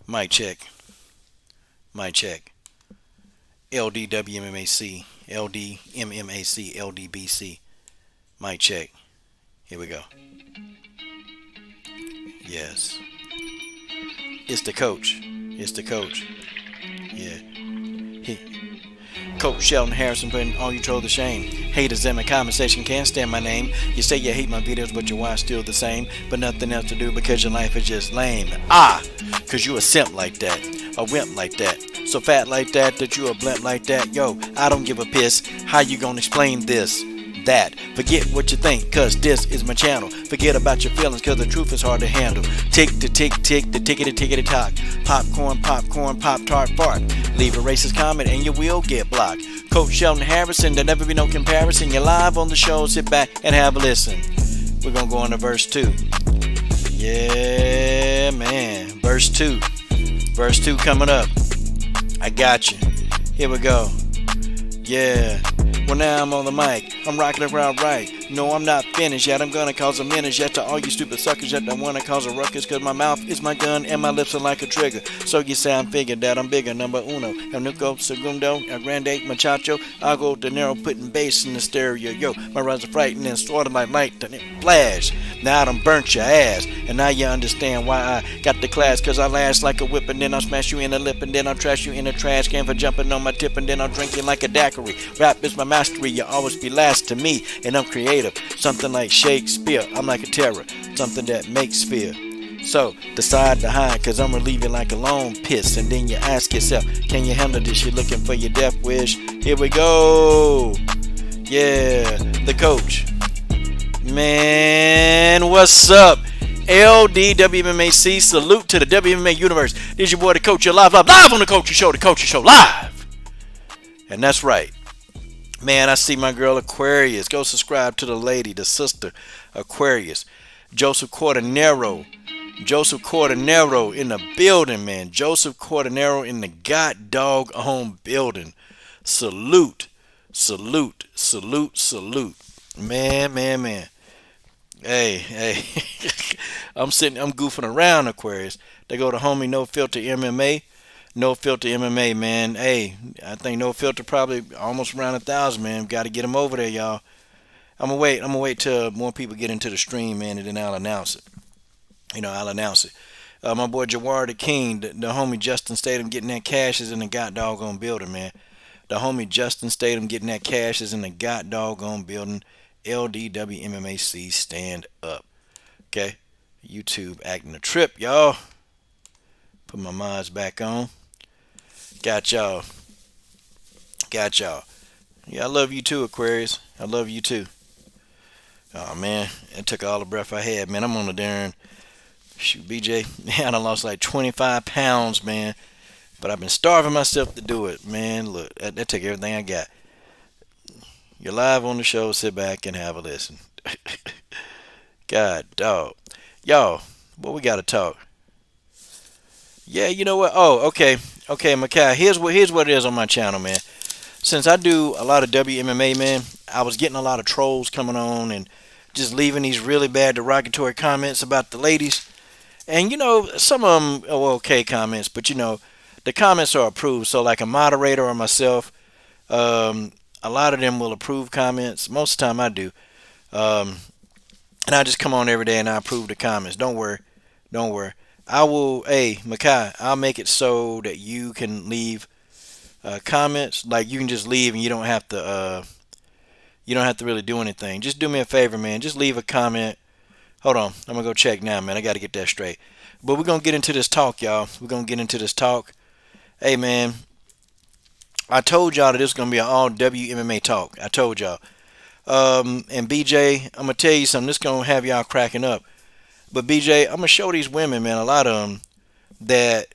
Mic check. Mic check. LDWMMAC. LDMMAC. LDBC. Mic check. Here we go. Yes. It's the coach. It's the coach. Yeah. Coach Sheldon Harrison putting all you troll to shame. Haters in my comment section can't stand my name. You say you hate my videos, but your wife's still the same. But nothing else to do because your life is just lame. Cause you a simp like that. A wimp like that. So fat like that you a blimp like that. Yo, I don't give a piss. How you gonna explain this? That. Forget what you think, cause this is my channel. Forget about your feelings, cause the truth is hard to handle. Tick the tick tick, the tickety tickety tock. Popcorn, popcorn, pop tart fart. Leave a racist comment and you will get blocked. Coach Sheldon Harrison, there'll never be no comparison. You're live on the show, sit back and have a listen. We're gonna go on to verse 2. Yeah, man. Verse 2. Verse 2 coming up. I got you. Here we go. Yeah. Well, now I'm on the mic. I'm rocking around right. No, I'm not finished yet. I'm gonna cause a menace yet to all you stupid suckers yet that wanna cause a ruckus. Cause my mouth is my gun and my lips are like a trigger. So you say I'm figured that I'm bigger. Number uno. El Nuco, Segundo, El Grande, Muchacho. I'll De Niro putting bass in the stereo. Yo, my rhymes are frightening, sort of like light to flash. Now I done burnt your ass. And now you understand why I got the class. Cause I last like a whip and then I'll smash you in the lip and then I'll trash you in the trash can for jumping on my tip and then I'll drink you like a daiquiri. Rap is my mastery. You always be last to me. And I'm creative. Something like Shakespeare. I'm like a terror. Something that makes fear. So decide to hide, cause I'm gonna leave you like a lone piss. And then you ask yourself, can you handle this? You're looking for your death wish. Here we go. Yeah, the coach. Man, what's up? LDWMMAC, salute to the WMMA universe. This your boy, the coach. You're live on the Coach Show, the Coach Show live. And that's right. Man, I see my girl Aquarius. Go subscribe to the lady, the sister Aquarius. Joseph Cordenero in the building, man. Joseph Cordenero in the god dog on building. Salute. Man. Hey. I'm goofing around, Aquarius. They go to homie No Filter MMA. No Filter MMA, man. Hey, I think No Filter probably almost around 1,000, man. Got to get him over there, y'all. I'm gonna wait till more people get into the stream, man, and then I'll announce it. I'll announce it. My boy Jawar the King, the homie Justin Statham getting that cash is in the god doggone building, man. The homie Justin Statham getting that cash is in the god doggone building. LDWMMAC, stand up. Okay? YouTube acting a trip, y'all. Put my mods back on. Got y'all. Yeah, I love you too, Aquarius. I love you too. Oh, man. It took all the breath I had, man. I'm on the darn... Shoot, BJ. Man, I lost like 25 pounds, man. But I've been starving myself to do it, man. Look, that took everything I got. You're live on the show. Sit back and have a listen. God, dog. Y'all, what we got to talk? Yeah, you know what? Oh, okay. Okay, Makai, here's what it is on my channel, man. Since I do a lot of WMMA, man, I was getting a lot of trolls coming on and just leaving these really bad derogatory comments about the ladies. And, some of them are okay comments, but, the comments are approved. So, like a moderator or myself, a lot of them will approve comments. Most of the time I do. And I just come on every day and I approve the comments. Don't worry. I will, hey, Makai, I'll make it so that you can leave comments. Like, you can just leave and you don't have to really do anything. Just do me a favor, man. Just leave a comment. Hold on. I'm going to go check now, man. I got to get that straight. But we're going to get into this talk, y'all. Hey, man. I told y'all that this is going to be an all WMMA talk. I told y'all. And BJ, I'm going to tell you something. This is going to have y'all cracking up. But BJ, I'm going to show these women, man, a lot of them, that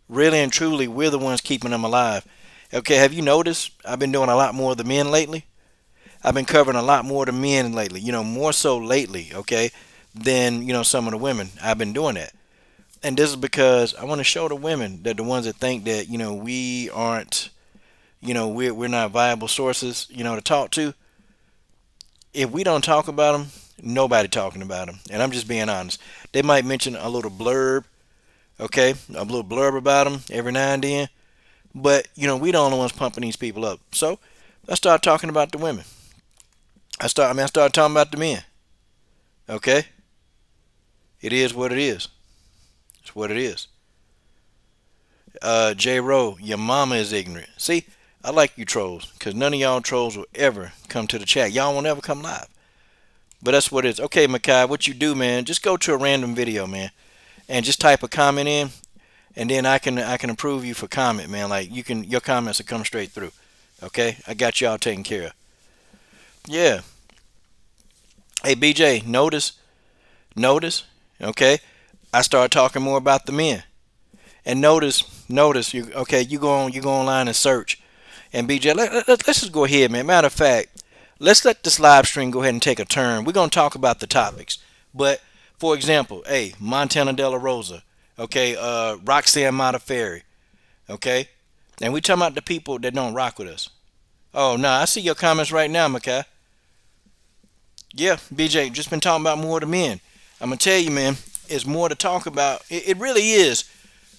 really and truly we're the ones keeping them alive. Okay, have you noticed I've been doing a lot more of the men lately? I've been covering a lot more of the men lately, more so lately, okay, than, some of the women. I've been doing that. And this is because I want to show the women, that the ones that think that, we aren't, we're not viable sources, to talk to. If we don't talk about them, nobody talking about them. And I'm just being honest. They might mention a little blurb Okay, a little blurb about them every now and then. But we the only ones pumping these people up. So I start talking about the women. I start talking about the men. Okay, it is what it is. It's what it is. J. Rowe, your mama is ignorant. See, I like you trolls, because none of y'all trolls will ever come to the chat. Y'all won't ever come live. But that's what it is. Okay, Makai, what you do, man, just go to a random video, man, and just type a comment in, and then I can approve you for comment, man. Like your comments will come straight through. Okay? I got y'all taken care of. Yeah. Hey BJ, notice, okay? I started talking more about the men. And notice you go online and search. And BJ, let's just go ahead, man. Matter of fact, let's let this live stream go ahead and take a turn. We're gonna talk about the topics. But for example, hey, Montana De La Rosa, okay, Roxanne Modafferi, okay? And we talking about the people that don't rock with us. Oh no, I see your comments right now, Makai. Yeah, BJ, just been talking about more of the men. I'm gonna tell you, man, it's more to talk about. It really is.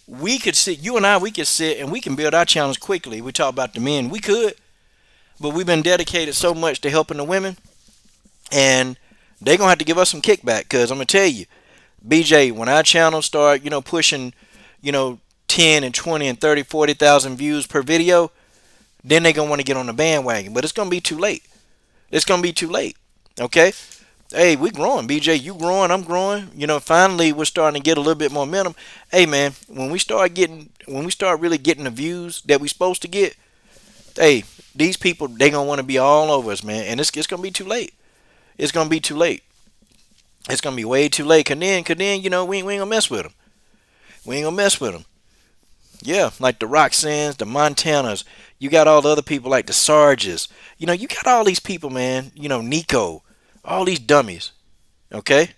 We could sit, you and I, we could sit and we can build our channels quickly. We talk about the men, we could, but we've been dedicated so much to helping the women, and they're gonna have to give us some kickback. Cause I'm gonna tell you, BJ, when our channels start, pushing, you know, 10 and 20 and 30, 40,000 views per video, then they're gonna want to get on the bandwagon. But it's gonna be too late. It's gonna be too late. Okay? Hey, we growing, BJ. You growing, I'm growing. Finally we're starting to get a little bit more momentum. Hey man, when we start really getting the views that we supposed to get, hey, these people they gonna want to be all over us, man. And it's gonna be too late. It's gonna be too late. It's gonna be way too late. Cause then, we ain't gonna mess with them. We ain't gonna mess with them. Yeah, like the Roxannes, the Montanas. You got all the other people like the Sarges. You got all these people, man. Nico, all these dummies. Okay.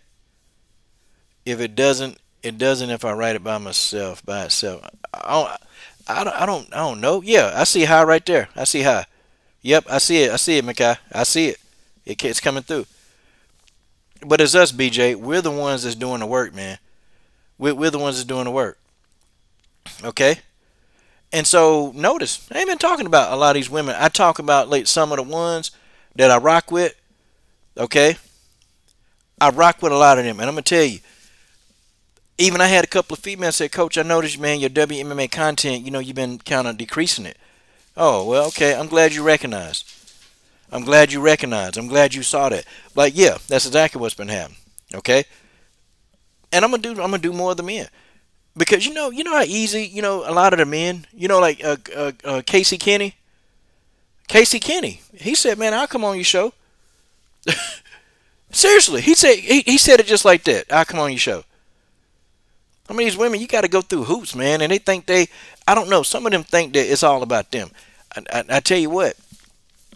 If it doesn't, it doesn't. If I write it by itself. I don't know. Yeah, I see high right there. I see high. Yep, I see it. I see it, Makai. I see it. It's coming through. But it's us, BJ. We're the ones that's doing the work, man. We're the ones that's doing the work. Okay. And so notice, I ain't been talking about a lot of these women. I talk about like some of the ones that I rock with. Okay. I rock with a lot of them, and I'm gonna tell you. Even I had a couple of females say, Coach, I noticed, man, your WMMA content, you've been kind of decreasing it. Oh, well, okay. I'm glad you recognized. I'm glad you recognized. I'm glad you saw that. Like, yeah, that's exactly what's been happening. Okay? And I'm gonna do more of the men. Because you know how easy, a lot of the men, like Casey Kenny. Casey Kenny. He said, man, I'll come on your show. Seriously, he said it just like that. I'll come on your show. I mean, these women, you got to go through hoops, man, and they think I don't know. Some of them think that it's all about them. I tell you what,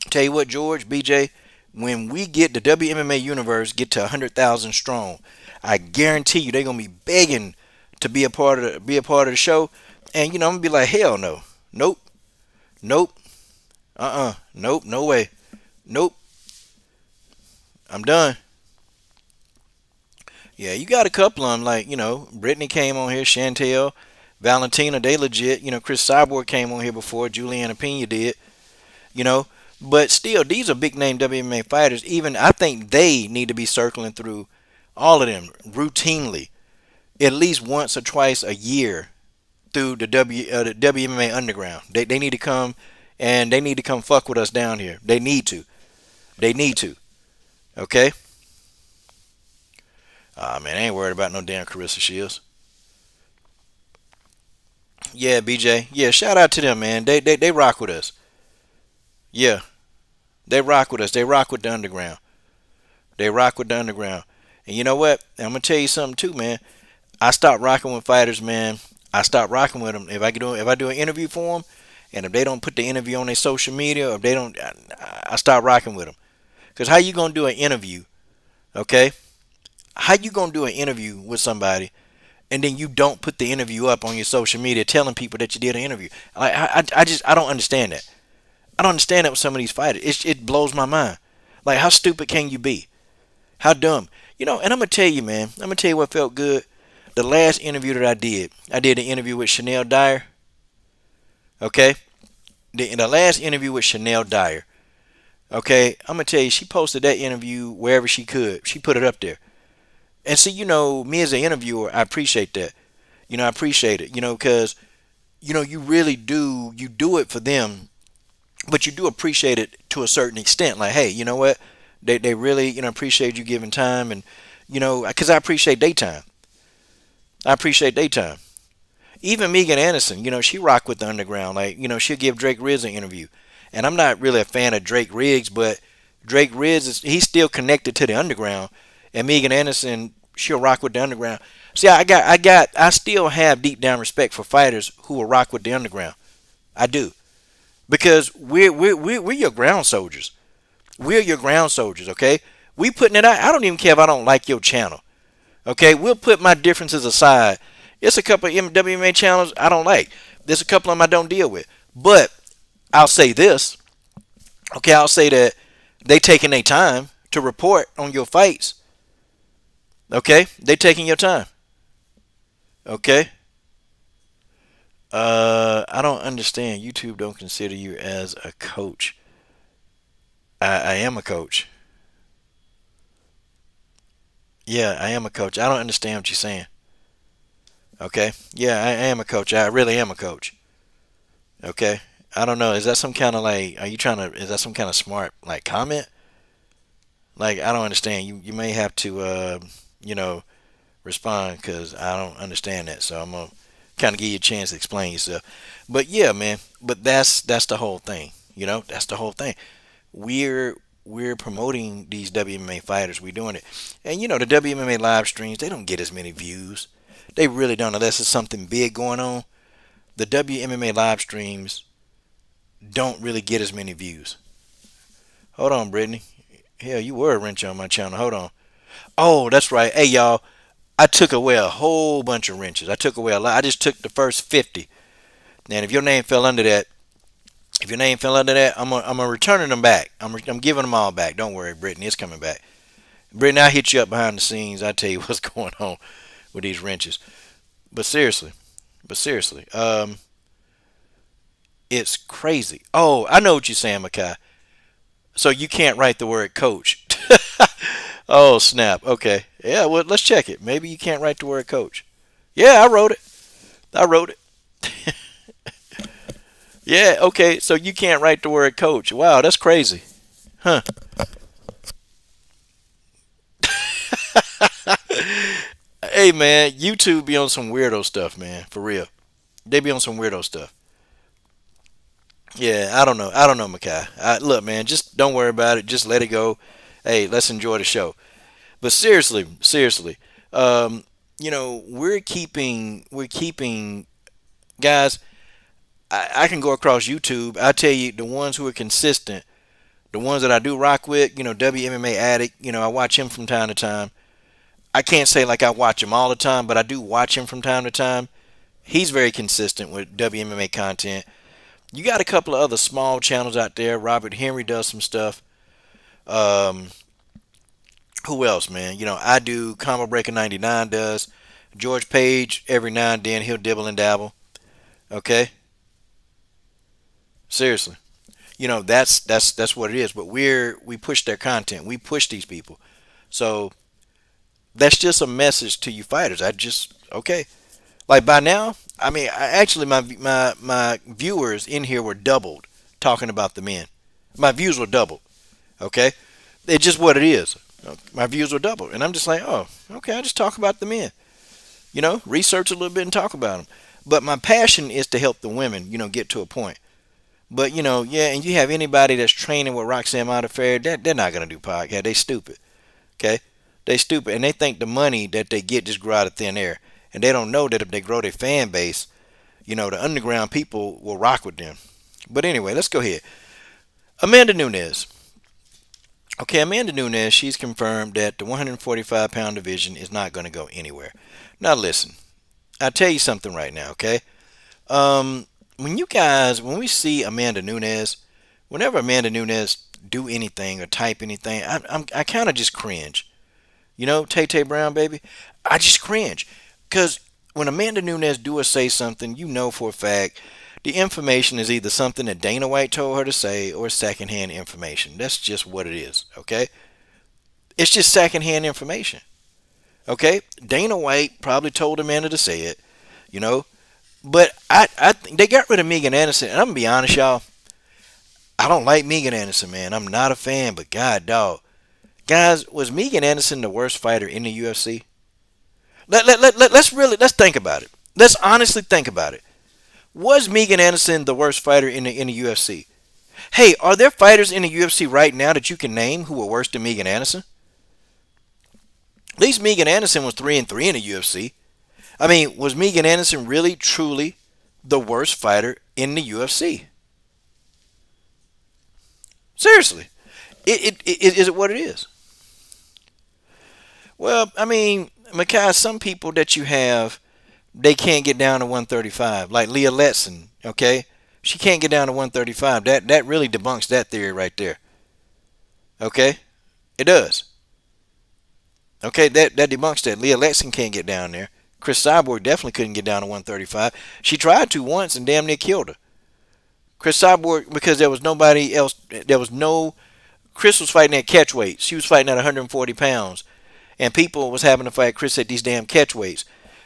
George, BJ, when we get the WMMA universe get to 100,000 strong, I guarantee you they're gonna be begging to be a part of the show, and I'm gonna be like, hell no, nope, nope, nope, no way, nope, I'm done. Yeah, you got a couple of them, like, Brittany came on here, Chantel, Valentina, they legit. Chris Cyborg came on here before, Juliana Pena did, you know. But still, these are big name WMA fighters. Even I think they need to be circling through all of them routinely, at least once or twice a year through the WMA Underground. They need to come, and they need to come fuck with us down here. They need to. They need to. Okay? Ah, man, I ain't worried about no damn Carissa Shields. Yeah, BJ. Yeah, shout out to them, man. They rock with us. Yeah, they rock with us. They rock with the underground. They rock with the underground. And you know what? I'm gonna tell you something too, man. I stopped rocking with fighters, man. I stopped rocking with them. If I do an interview for them, and if they don't put the interview on their social media, or if they don't, I stop rocking with them. Cause how you gonna do an interview? Okay, how you gonna do an interview with somebody, and then you don't put the interview up on your social media, telling people that you did an interview? Like I don't understand that. I don't understand that with some of these fighters. It blows my mind. Like, how stupid can you be? How dumb? And I'm gonna tell you, man. I'm gonna tell you what felt good. The last interview that I did an interview with Chanel Dyer. Okay, the last interview with Chanel Dyer. Okay, I'm gonna tell you, she posted that interview wherever she could. She put it up there. And see, me as an interviewer, I appreciate that. I appreciate it. Because you really do it for them, but you do appreciate it to a certain extent. Like, hey, you know what? They really appreciate you giving time, and because I appreciate their time. I appreciate their time. Even Megan Anderson, she rock with the underground. Like, she'll give Drake Riggs an interview, and I'm not really a fan of Drake Riggs, but Drake Riggs he's still connected to the underground, and Megan Anderson, she'll rock with the underground. See, I still have deep down respect for fighters who will rock with the underground. I do, because we're your ground soldiers. We're your ground soldiers, okay? We putting it out. I don't even care if I don't like your channel. Okay, we'll put my differences aside. It's a couple of WMA channels I don't like. There's a couple of them I don't deal with. But I'll say this. Okay, I'll say that they taking their time to report on your fights. Okay, they taking your time. Okay. I don't understand. YouTube don't consider you as a coach. I am a coach. Yeah, I am a coach. I don't understand what you're saying. Okay. Yeah, I am a coach. I really am a coach. Okay. I don't know. Is that some kind of like? Are you trying to? Is that some kind of smart like comment? Like I don't understand. You may have to you know respond because I don't understand that. So I'm gonna kind of give you a chance to explain yourself. But yeah, man. But that's the whole thing. That's the whole thing. We're promoting these WMA fighters. We're doing it, and the WMA live streams they don't get as many views. They really don't unless it's something big going on. The WMMA live streams don't really get as many views. Hold on, Brittany. Hell, you were a wrench on my channel. Hold on. Oh, that's right. Hey, y'all. I took away a whole bunch of wrenches. I took away a lot. I just took the first 50. And if your name fell under that, I'm returning them back. I'm giving them all back. Don't worry, Brittany. It's coming back. Brittany, I'll hit you up behind the scenes. I'll tell you what's going on with these wrenches. But seriously. It's crazy. Oh, I know what you're saying, Makai. So you can't write the word coach. Oh, snap. Okay. Yeah, well, let's check it. Maybe you can't write the word coach. Yeah, I wrote it. I wrote it. Yeah, okay. So you can't write the word coach. Wow, that's crazy. Huh. Hey, man, YouTube be on some weirdo stuff, man. For real. They be on some weirdo stuff. Yeah, I don't know. I don't know, Makai. Look, man, just don't worry about it. Just let it go. Hey, let's enjoy the show. But seriously, we're keeping, guys. I can go across YouTube. I tell you, the ones who are consistent, the ones that I do rock with, WMMA Addict. I watch him from time to time. I can't say like I watch him all the time, but I do watch him from time to time. He's very consistent with WMMA content. You got a couple of other small channels out there. Robert Henry does some stuff. Um, who else, man? I do. Combo Breaker 99 does. George Page every now and then he'll dibble and dabble. Okay, seriously. That's what it is. But we push their content. We push these people. So that's just a message to you fighters. Okay. Like by now, I mean, actually, my viewers in here were doubled talking about the men. My views were doubled. Okay, it's just what it is. My views were doubled, and I'm just like, oh, okay. I just talk about the men. Research a little bit and talk about them. But my passion is to help the women. Get to a point. But yeah, and you have anybody that's training with Roxanne Modafferi, they're not gonna do podcast. They stupid. Okay, they stupid, and they think the money that they get just grow out of thin air, and they don't know that if they grow their fan base, the underground people will rock with them. But anyway, let's go ahead. Amanda Nunes. Okay, Amanda Nunes, she's confirmed that the 145-pound division is not going to go anywhere. Now listen, I'll tell you something right now, okay? When we see Amanda Nunes, whenever Amanda Nunes do anything or type anything, I kind of just cringe. Tay Tay Brown, baby, I just cringe. Because when Amanda Nunes do or say something, you know for a fact the information is either something that Dana White told her to say or secondhand information. That's just what it is, okay? It's just secondhand information, okay? Dana White probably told Amanda to say it, you know? But I think they got rid of Megan Anderson, and I'm gonna be honest, y'all. I don't like Megan Anderson, man. I'm not a fan, but God, dog. Guys, was Megan Anderson the worst fighter in the UFC? Let's think about it. Let's honestly think about it. Was Megan Anderson the worst fighter in the UFC? Hey, are there fighters in the UFC right now that you can name who were worse than Megan Anderson? At least Megan Anderson was 3-3 in the UFC. I mean, was Megan Anderson really truly the worst fighter in the UFC? Seriously, is it what it is? Well, I mean, Makai, some people that you have, they can't get down to 135, like Leah Letson. Okay, she can't get down to 135. That really debunks that theory right there. Okay, it does. Okay, that debunks that. Leah Letson can't get down there. Chris Cyborg definitely couldn't get down to 135. She tried to once and damn near killed her. Chris Cyborg, because there was nobody else. There was no. Chris was fighting at catch weight. She was fighting at 140 pounds, and people was having to fight Chris at these damn catch weights.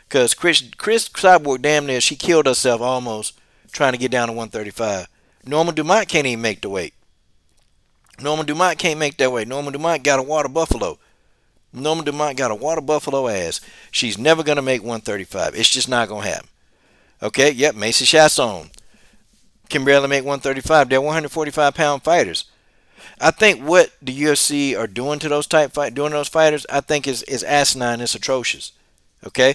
Because Chris Cyborg damn near she killed herself almost trying to get down to 135. Norman Dumont can't even make the weight. Norman Dumont can't make that weight. Norman Dumont got a water buffalo. Norman Dumont got a water buffalo ass. She's never gonna make 135. It's just not gonna happen. Okay, yep, Macy Chasson can barely make 135. They're 145-pound fighters. I think what the UFC are doing to doing those fighters, I think is asinine. It's atrocious. Okay,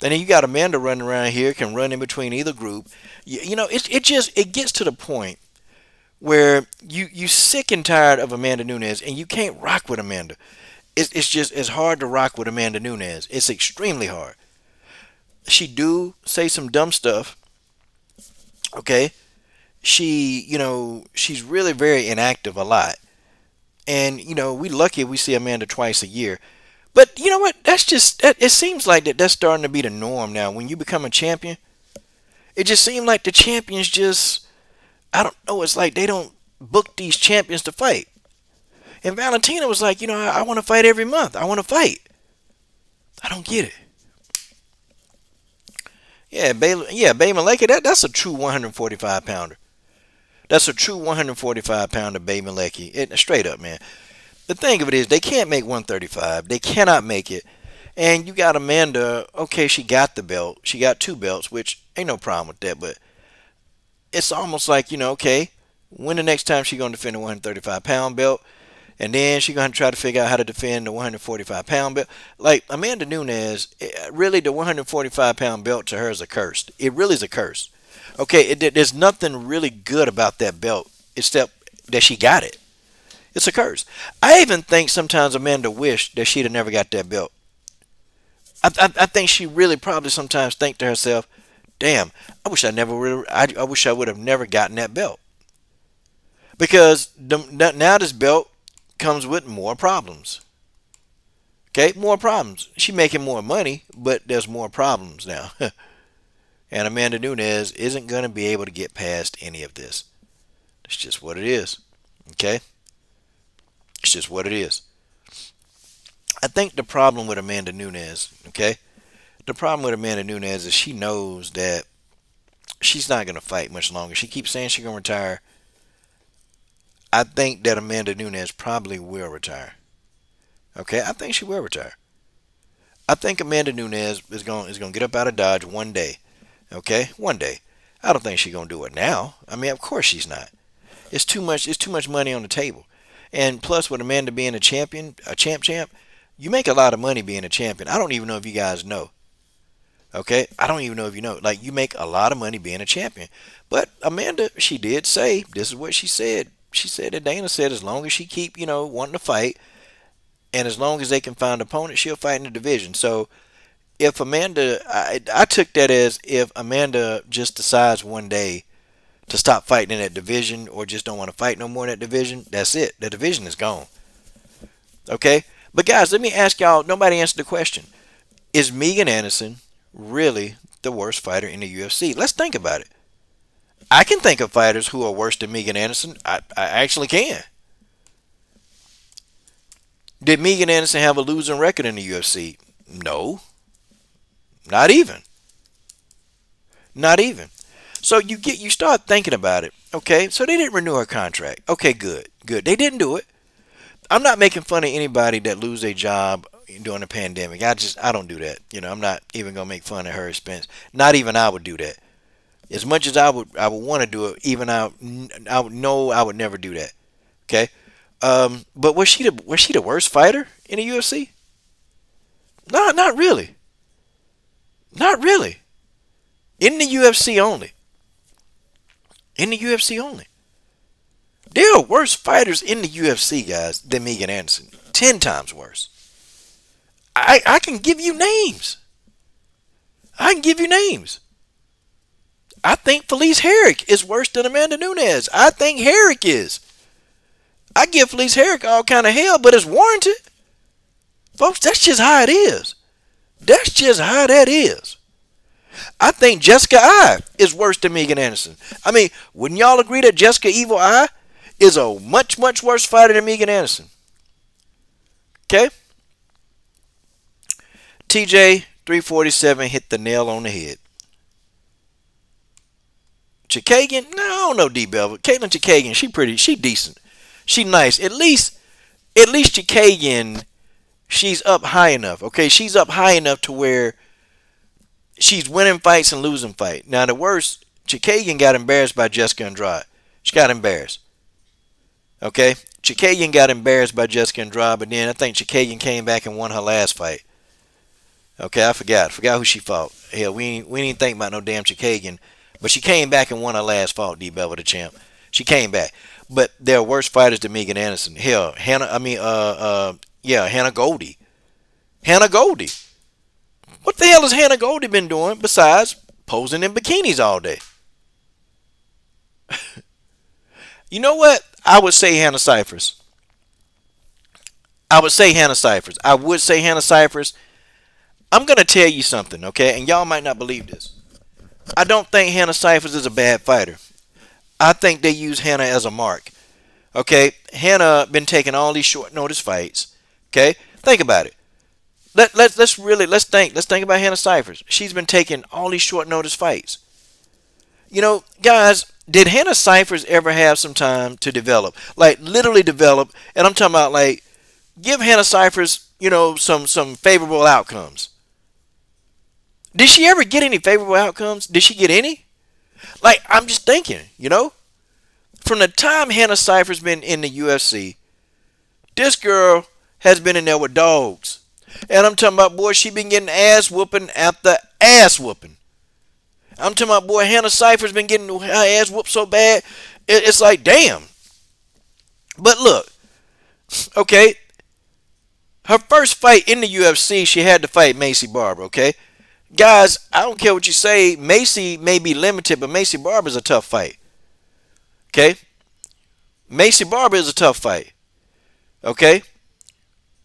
and then you got Amanda running around here, can run in between either group. It gets to the point where you sick and tired of Amanda Nunes, and you can't rock with Amanda. It's hard to rock with Amanda Nunes. It's extremely hard. She do say some dumb stuff. Okay, she's really very inactive a lot, and we lucky if we see Amanda twice a year. But you know what? It seems like that's starting to be the norm now. When you become a champion, it just seems like the champions just, I don't know. It's like they don't book these champions to fight. And Valentina was like, I want to fight every month. I want to fight. I don't get it. Yeah, Bay Maleki, that's a true 145 pounder. That's a true 145 pounder, Bay Maleki. Straight up, man. The thing of it is, they can't make 135. They cannot make it. And you got Amanda. Okay, she got the belt. She got two belts, which ain't no problem with that. But it's almost like, okay, when the next time she gonna defend a 135-pound belt? And then she's going to try to figure out how to defend the 145-pound belt. Like, Amanda Nunes, really the 145-pound belt to her is a curse. It really is a curse. Okay, there's nothing really good about that belt except that she got it. It's a curse. I even think sometimes Amanda wished that she'd have never got that belt. I think she really probably sometimes think to herself, damn, I wish I wish I would have never gotten that belt. Because now this belt comes with more problems. Okay, more problems. She's making more money, but there's more problems now. And Amanda Nunes isn't going to be able to get past any of this. It's just what it is. Okay? It's just what it is. I think the problem with Amanda Nunes, okay? The problem with Amanda Nunes is she knows that she's not going to fight much longer. She keeps saying she's going to retire. I think that Amanda Nunes probably will retire. Okay, I think she will retire. I think Amanda Nunes is going to get up out of Dodge one day. Okay, one day. I don't think she's going to do it now. I mean, of course she's not. It's too much money on the table. And plus, with Amanda being a champion, a champ, you make a lot of money being a champion. I don't even know if you guys know. Okay, I don't even know if you know. Like, you make a lot of money being a champion. But Amanda, she did say, this is what she said. She said that Dana said as long as she keep, wanting to fight, and as long as they can find an opponent, she'll fight in the division. So if Amanda, I took that as if Amanda just decides one day to stop fighting in that division or just don't want to fight no more in that division, that's it. The division is gone. Okay? But guys, let me ask y'all, nobody answered the question. Is Megan Anderson really the worst fighter in the UFC? Let's think about it. I can think of fighters who are worse than Megan Anderson. I actually can. Did Megan Anderson have a losing record in the UFC? No, not even. Not even. So you start thinking about it. Okay, so they didn't renew her contract. Okay, good, good. They didn't do it. I'm not making fun of anybody that lose their job during the pandemic. I don't do that. I'm not even gonna make fun of her expense. Not even I would do that. As much as I would want to do it. Even I would know I would never do that. Okay. But was she the worst fighter in the UFC? No, not really. Not really. In the UFC only. In the UFC only. There are worse fighters in the UFC, guys, than Megan Anderson. 10 times worse. I can give you names. I can give you names. I think Felice Herrick is worse than Amanda Nunes. I think Herrick is. I give Felice Herrick all kind of hell, but it's warranted. Folks, that's just how it is. That's just how that is. I think Jessica I is worse than Megan Anderson. I mean, wouldn't y'all agree that Jessica Evil I is a much, much worse fighter than Megan Anderson? Okay? TJ 347 hit the nail on the head. Chikagan? No, I don't know D Bevel. Caitlin Chikagan, she decent. She nice. At least Chikagan, she's up high enough. Okay, she's up high enough to where she's winning fights and losing fights. Now the worst, Chikagan got embarrassed by Jessica Andrade. She got embarrassed. Okay, Chikagan got embarrassed by Jessica Andrade, but then I think Chikagan came back and won her last fight. Okay, I forgot who she fought. Hell, we didn't think about no damn Chikagan, but she came back and won her last fight. D Bevel the champ. She came back, but there are worse fighters than Megan Anderson. Hell, Hannah Goldie. Hannah Goldie. What the hell has Hannah Goldie been doing besides posing in bikinis all day? You know what? I would say Hannah Cyphers. I would say Hannah Cyphers. I'm going to tell you something, okay? And y'all might not believe this. I don't think Hannah Cyphers is a bad fighter. I think they use Hannah as a mark. Okay? Hannah been taking all these short notice fights. Okay? Think about it. Let's think about Hannah Cyphers. She's been taking all these short notice fights. Guys, did Hannah Cyphers ever have some time to develop? Like literally develop, and I'm talking about like give Hannah Cyphers, some favorable outcomes. Did she ever get any favorable outcomes? Did she get any? Like I'm just thinking, from the time Hannah Cyphers been in the UFC, this girl has been in there with dogs. And I'm talking about, boy, she been getting ass whooping after ass whooping. I'm talking about, boy, Hannah Cypher's been getting her ass whooped so bad, it's like, damn. But look, okay, her first fight in the UFC, she had to fight Macy Barber, okay? Guys, I don't care what you say, Macy may be limited, but Macy Barber's a tough fight. Okay? Macy Barber is a tough fight. Okay?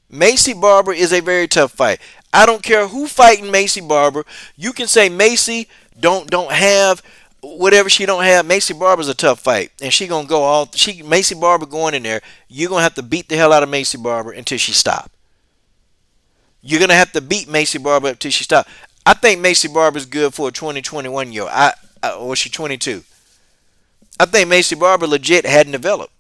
Macy Barber is a very tough fight. I don't care who fighting Macy Barber. You can say Macy don't have whatever she don't have. Macy Barber's a tough fight, and she gonna go all. Macy Barber going in there. You're gonna have to beat the hell out of Macy Barber until she stop. You're gonna have to beat Macy Barber until she stop. I think Macy Barber's good for a 2021 year. Or she 22. I think Macy Barber legit hadn't developed.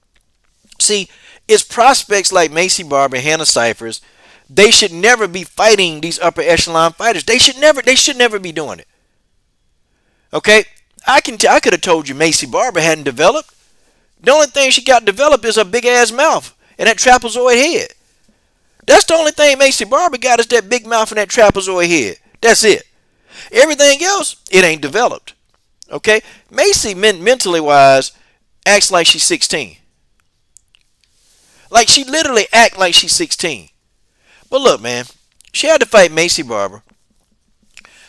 See, it's prospects like Macy Barber, Hannah Cyphers. They should never be fighting these upper echelon fighters. They should never be doing it. Okay? I could have told you Macy Barber hadn't developed. The only thing she got developed is her big ass mouth and that trapezoid head. That's the only thing Macy Barber got is that big mouth and that trapezoid head. That's it. Everything else, it ain't developed. Okay? Macy, mentally wise, acts like she's 16. Like, she literally act like she's 16. But look, man, she had to fight Macy Barber.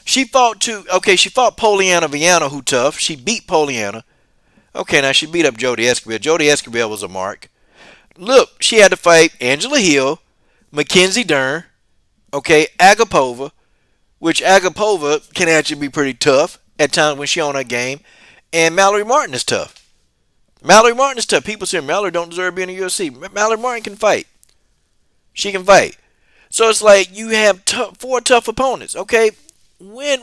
She fought Poliana Viana, who tough. She beat Poliana. Okay, now she beat up Jodie Escobar. Jodie Escobar was a mark. Look, she had to fight Angela Hill, Mackenzie Dern, okay, Agapova, which Agapova can actually be pretty tough at times when she on her game, and Mallory Martin is tough. Mallory Martin is tough. People say Mallory don't deserve to be in the UFC. Mallory Martin can fight. She can fight. So it's like you have four tough opponents. Okay, when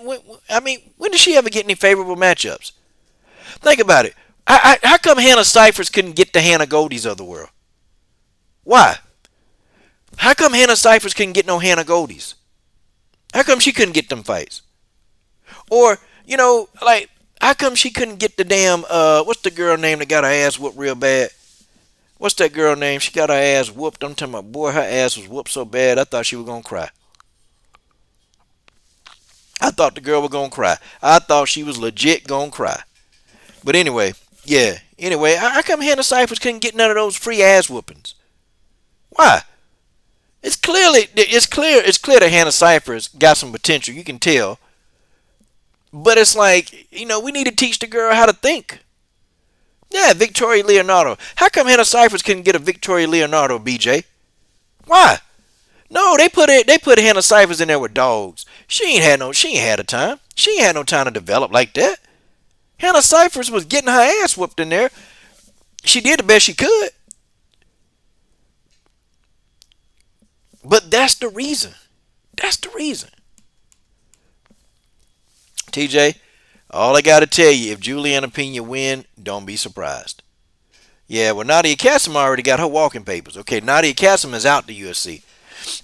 did she ever get any favorable matchups? Think about it. How come Hannah Cyphers couldn't get the Hannah Goldies of the world? Why? How come Hannah Cyphers couldn't get no Hannah Goldies? How come she couldn't get them fights? Or, like, how come she couldn't get the damn, what's the girl name that got her ass whooped real bad? What's that girl name? She got her ass whooped. I'm talking about, boy, her ass was whooped so bad, I thought she was going to cry. I thought the girl was going to cry. I thought she was legit going to cry. But anyway, yeah. Anyway, how come Hannah Cyphers couldn't get none of those free ass whoopings? Why? It's clear that Hannah Cyphers got some potential. You can tell. But it's like, we need to teach the girl how to think. Yeah, Victoria Leonardo. How come Hannah Cyphers couldn't get a Victoria Leonardo, BJ? Why? No, they put Hannah Cyphers in there with dogs. She ain't had a time. She ain't had no time to develop like that. Hannah Cyphers was getting her ass whooped in there. She did the best she could. But that's the reason. That's the reason. TJ, all I got to tell you, if Juliana Pena win, don't be surprised. Yeah, well, Nadia Kassim already got her walking papers. Okay, Nadia Kassim is out the UFC.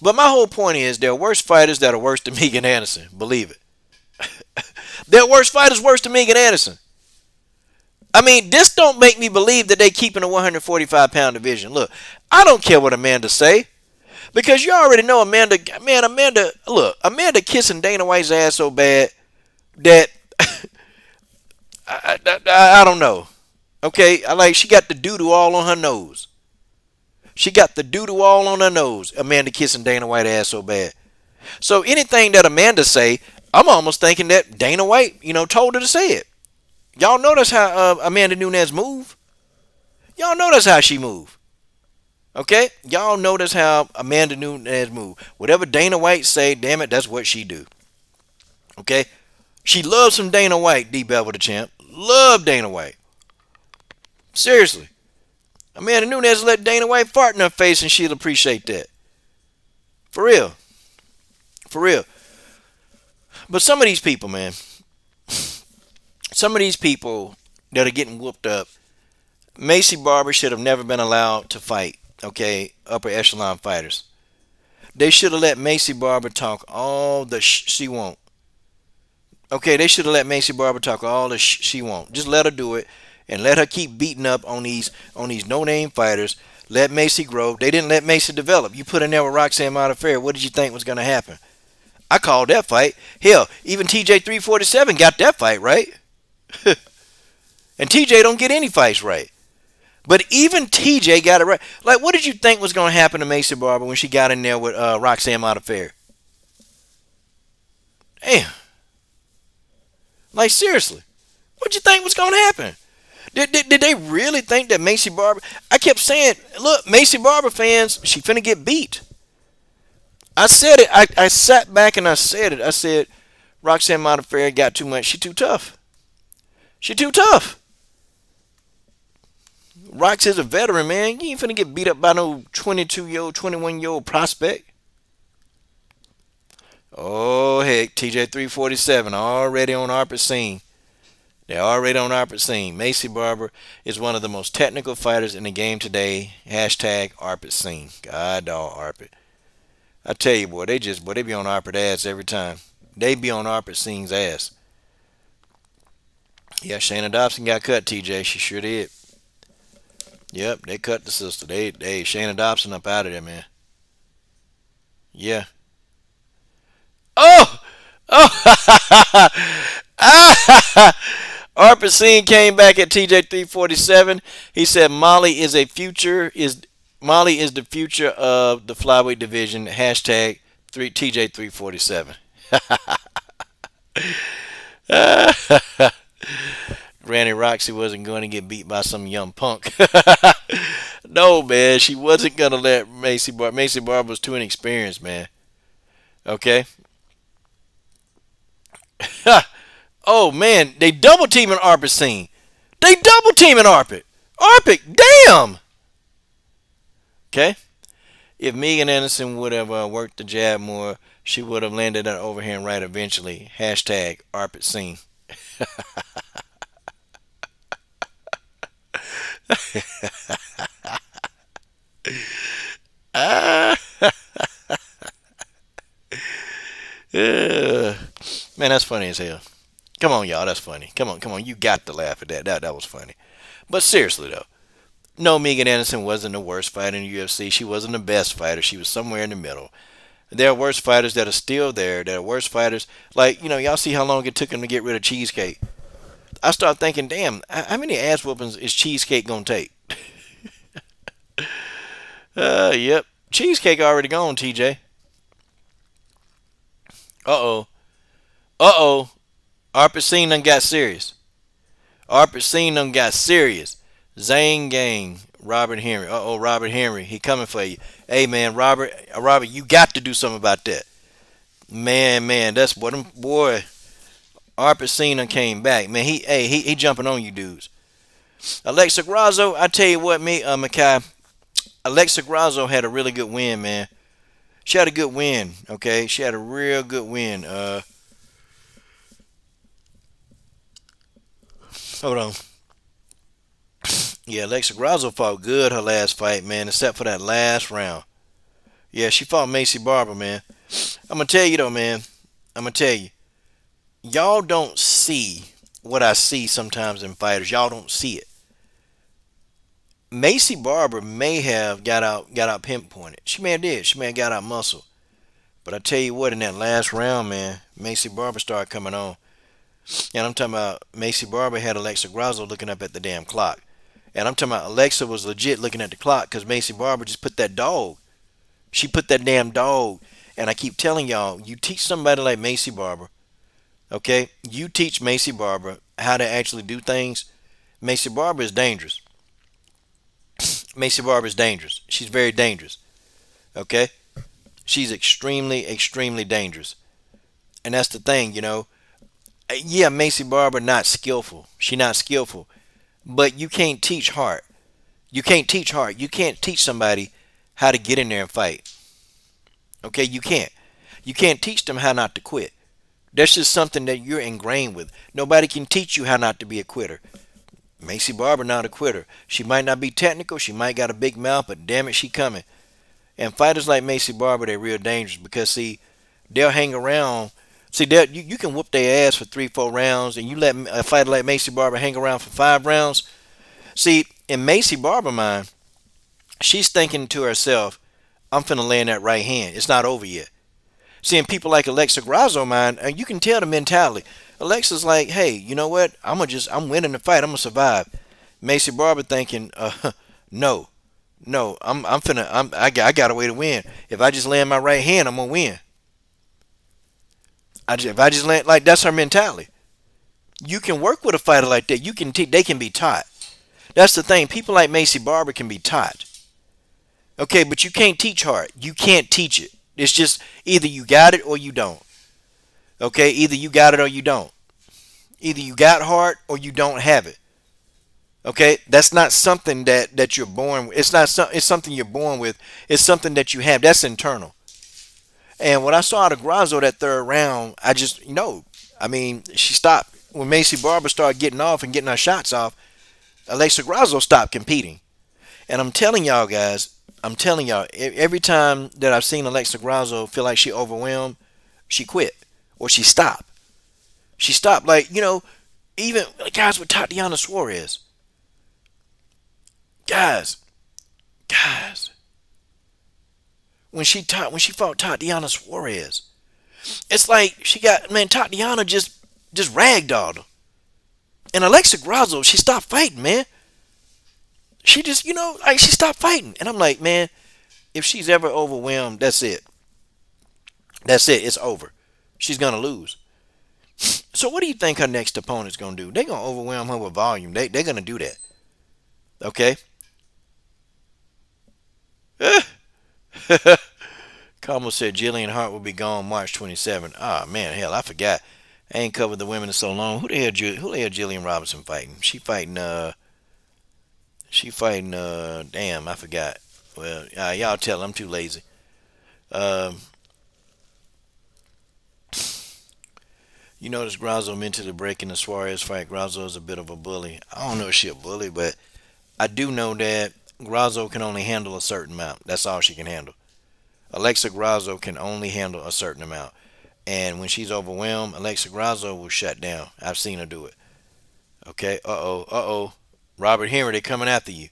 But my whole point is there are worse fighters that are worse than Megan Anderson. Believe it. There are worse fighters worse than Megan Anderson. I mean, this don't make me believe that they keep in a 145-pound division. Look, I don't care what Amanda say. Because you already know Amanda kissing Dana White's ass so bad that I don't know. Okay, she got the doo-doo all on her nose. She got the doo-doo all on her nose. Amanda kissing Dana White's ass so bad. So anything that Amanda say, I'm almost thinking that Dana White, told her to say it. Y'all notice how Amanda Nunes move? Y'all notice how she move. Okay? Y'all notice how Amanda Nunes move. Whatever Dana White say, damn it, that's what she do. Okay? She loves some Dana White, D. Bevel the champ. Love Dana White. Seriously. Amanda Nunes let Dana White fart in her face and she'll appreciate that. For real. For real. But some of these people, man. Some of these people that are getting whooped up. Macy Barber should have never been allowed to fight. Okay, upper echelon fighters. They should have let Macy Barber talk all the she want. Okay, they should have let Macy Barber talk all the she want. Just let her do it, and let her keep beating up on these no-name fighters. Let Macy grow. They didn't let Macy develop. You put in there with Roxanne Modafferi. What did you think was going to happen? I called that fight. Hell, even TJ 347 got that fight right. And TJ don't get any fights right. But even TJ got it right. Like, what did you think was going to happen to Macy Barber when she got in there with Roxanne Modafferi? Damn. Like, seriously. What did you think was going to happen? Did they really think that Macy Barber... I kept saying, look, Macy Barber fans, she finna get beat. I said it. I sat back and I said it. I said, Roxanne Modafferi got too much. She too tough. She too tough. Rox is a veteran, man. You ain't finna get beat up by no 22-year-old, 21-year-old prospect. Oh, heck. TJ 347 already on ARPIT scene. They're already on ARPIT scene. Macy Barber is one of the most technical fighters in the game today. Hashtag ARPIT scene. God dog ARPIT. I tell you, boy, they be on ARPIT ass every time. They be on ARPIT scene's ass. Yeah, Shayna Dobson got cut, TJ. She sure did. Yep, they cut the sister. They Shayna Dobson up out of there, man. Yeah. Oh! Oh! Arpit Singh came back at TJ 347. He said Molly is the future of the flyweight division. Hashtag TJ 347. Granny Roxy wasn't going to get beat by some young punk. No, man, she wasn't going to let Macy Barber was too inexperienced, man. Okay? Oh man, they double teaming Arpit scene. They double teaming Arpit. Arpit, damn. Okay. If Megan Anderson would have worked the jab more, she would have landed that overhand right eventually. Hashtag Arpit scene. Ah, yeah. Man, that's funny as hell. Come on, y'all, that's funny. Come on, you got to laugh at that. That was funny. But seriously though, no, Megan Anderson wasn't the worst fighter in the UFC. She wasn't the best fighter. She was somewhere in the middle. There are worse fighters that are still there. There are worse fighters. Like, y'all see how long it took him to get rid of Cheesecake. I start thinking, damn, how many ass whoopings is Cheesecake gonna take? Yep. Cheesecake already gone, TJ. Uh-oh. Uh-oh. Arpit scene done got serious. Arpit scene done got serious. Zhang gang. Robert Henry. Uh-oh, Robert Henry. He coming for you. Hey, man, Robert, you got to do something about that. Man, that's what them boy. Arpit Cena came back, man. He jumping on you dudes. Alexa Grasso, I tell you what, Makai. Alexa Grasso had a really good win, man. She had a good win, okay. She had a real good win. Hold on. Yeah, Alexa Grasso fought good her last fight, man, except for that last round. Yeah, she fought Macy Barber, man. I'm gonna tell you though, man. I'm gonna tell you. Y'all don't see what I see sometimes in fighters. Y'all don't see it. Macy Barber may have got out pinpointed. She may have did. She may have got out muscle. But I tell you what, in that last round, man, Macy Barber started coming on. And I'm talking about Macy Barber had Alexa Grasso looking up at the damn clock. And I'm talking about Alexa was legit looking at the clock because Macy Barber just put that dog. She put that damn dog. And I keep telling y'all, you teach somebody like Macy Barber, okay? You teach Macy Barber how to actually do things. Macy Barber is dangerous. Macy Barber is dangerous. She's very dangerous, okay? She's extremely, extremely dangerous. And that's the thing. Yeah, Macy Barber not skillful. She not skillful. But you can't teach heart. You can't teach heart. You can't teach somebody how to get in there and fight. Okay, you can't. You can't teach them how not to quit. That's just something that you're ingrained with. Nobody can teach you how not to be a quitter. Macy Barber not a quitter. She might not be technical. She might got a big mouth, but damn it, she coming. And fighters like Macy Barber, they're real dangerous because see, they'll hang around. See, you can whoop their ass for 3-4 rounds, and you let a fighter like Macy Barber hang around for 5 rounds. See, in Macy Barber mind, she's thinking to herself, "I'm finna land that right hand. It's not over yet." Seeing people like Alexa Grasso mind, and you can tell the mentality. Alexa's like, "Hey, you know what? I'm winning the fight. I'm gonna survive." Macy Barber thinking, "No, no, I got a way to win. If I just land my right hand, I'm gonna win. If I just land, like that's her mentality. You can work with a fighter like that. They can be taught. That's the thing. People like Macy Barber can be taught. Okay, but you can't teach hard. You can't teach it. It's just either you got it or you don't. Okay, either you got it or you don't. Either you got heart or you don't have it. Okay, that's not something that you're born with. It's something you're born with. It's something that you have. That's internal. And when I saw out of Grasso that third round, I just I mean, she stopped when Macy Barber started getting off and getting her shots off. Alexa Grasso stopped competing. And I'm telling y'all guys, I'm telling y'all, every time that I've seen Alexa Grasso feel like she overwhelmed, she quit or she stopped. She stopped. Like, even guys with Tatiana Suarez. Guys, when she fought Tatiana Suarez, it's like Tatiana just ragdolled her. And Alexa Grasso, she stopped fighting, man. She just, like she stopped fighting. And I'm like, man, if she's ever overwhelmed, that's it. That's it. It's over. She's going to lose. So what do you think her next opponent's going to do? They're going to overwhelm her with volume. They're going to do that. Okay? Carmel said Jillian Hart will be gone March 27. Ah, man, hell, I forgot. I ain't covered the women in so long. Who the hell Jillian Robinson fighting? She fighting damn, I forgot. Well, y'all tell I'm too lazy. Um, you notice Grazo mentioned the break in the Suarez fight. Grazo is a bit of a bully. I don't know if she a bully, but I do know that Grazo can only handle a certain amount. That's all she can handle. Alexa Grasso can only handle a certain amount. And when she's overwhelmed, Alexa Grasso will shut down. I've seen her do it. Okay, uh oh. Robert Henry, they coming after you.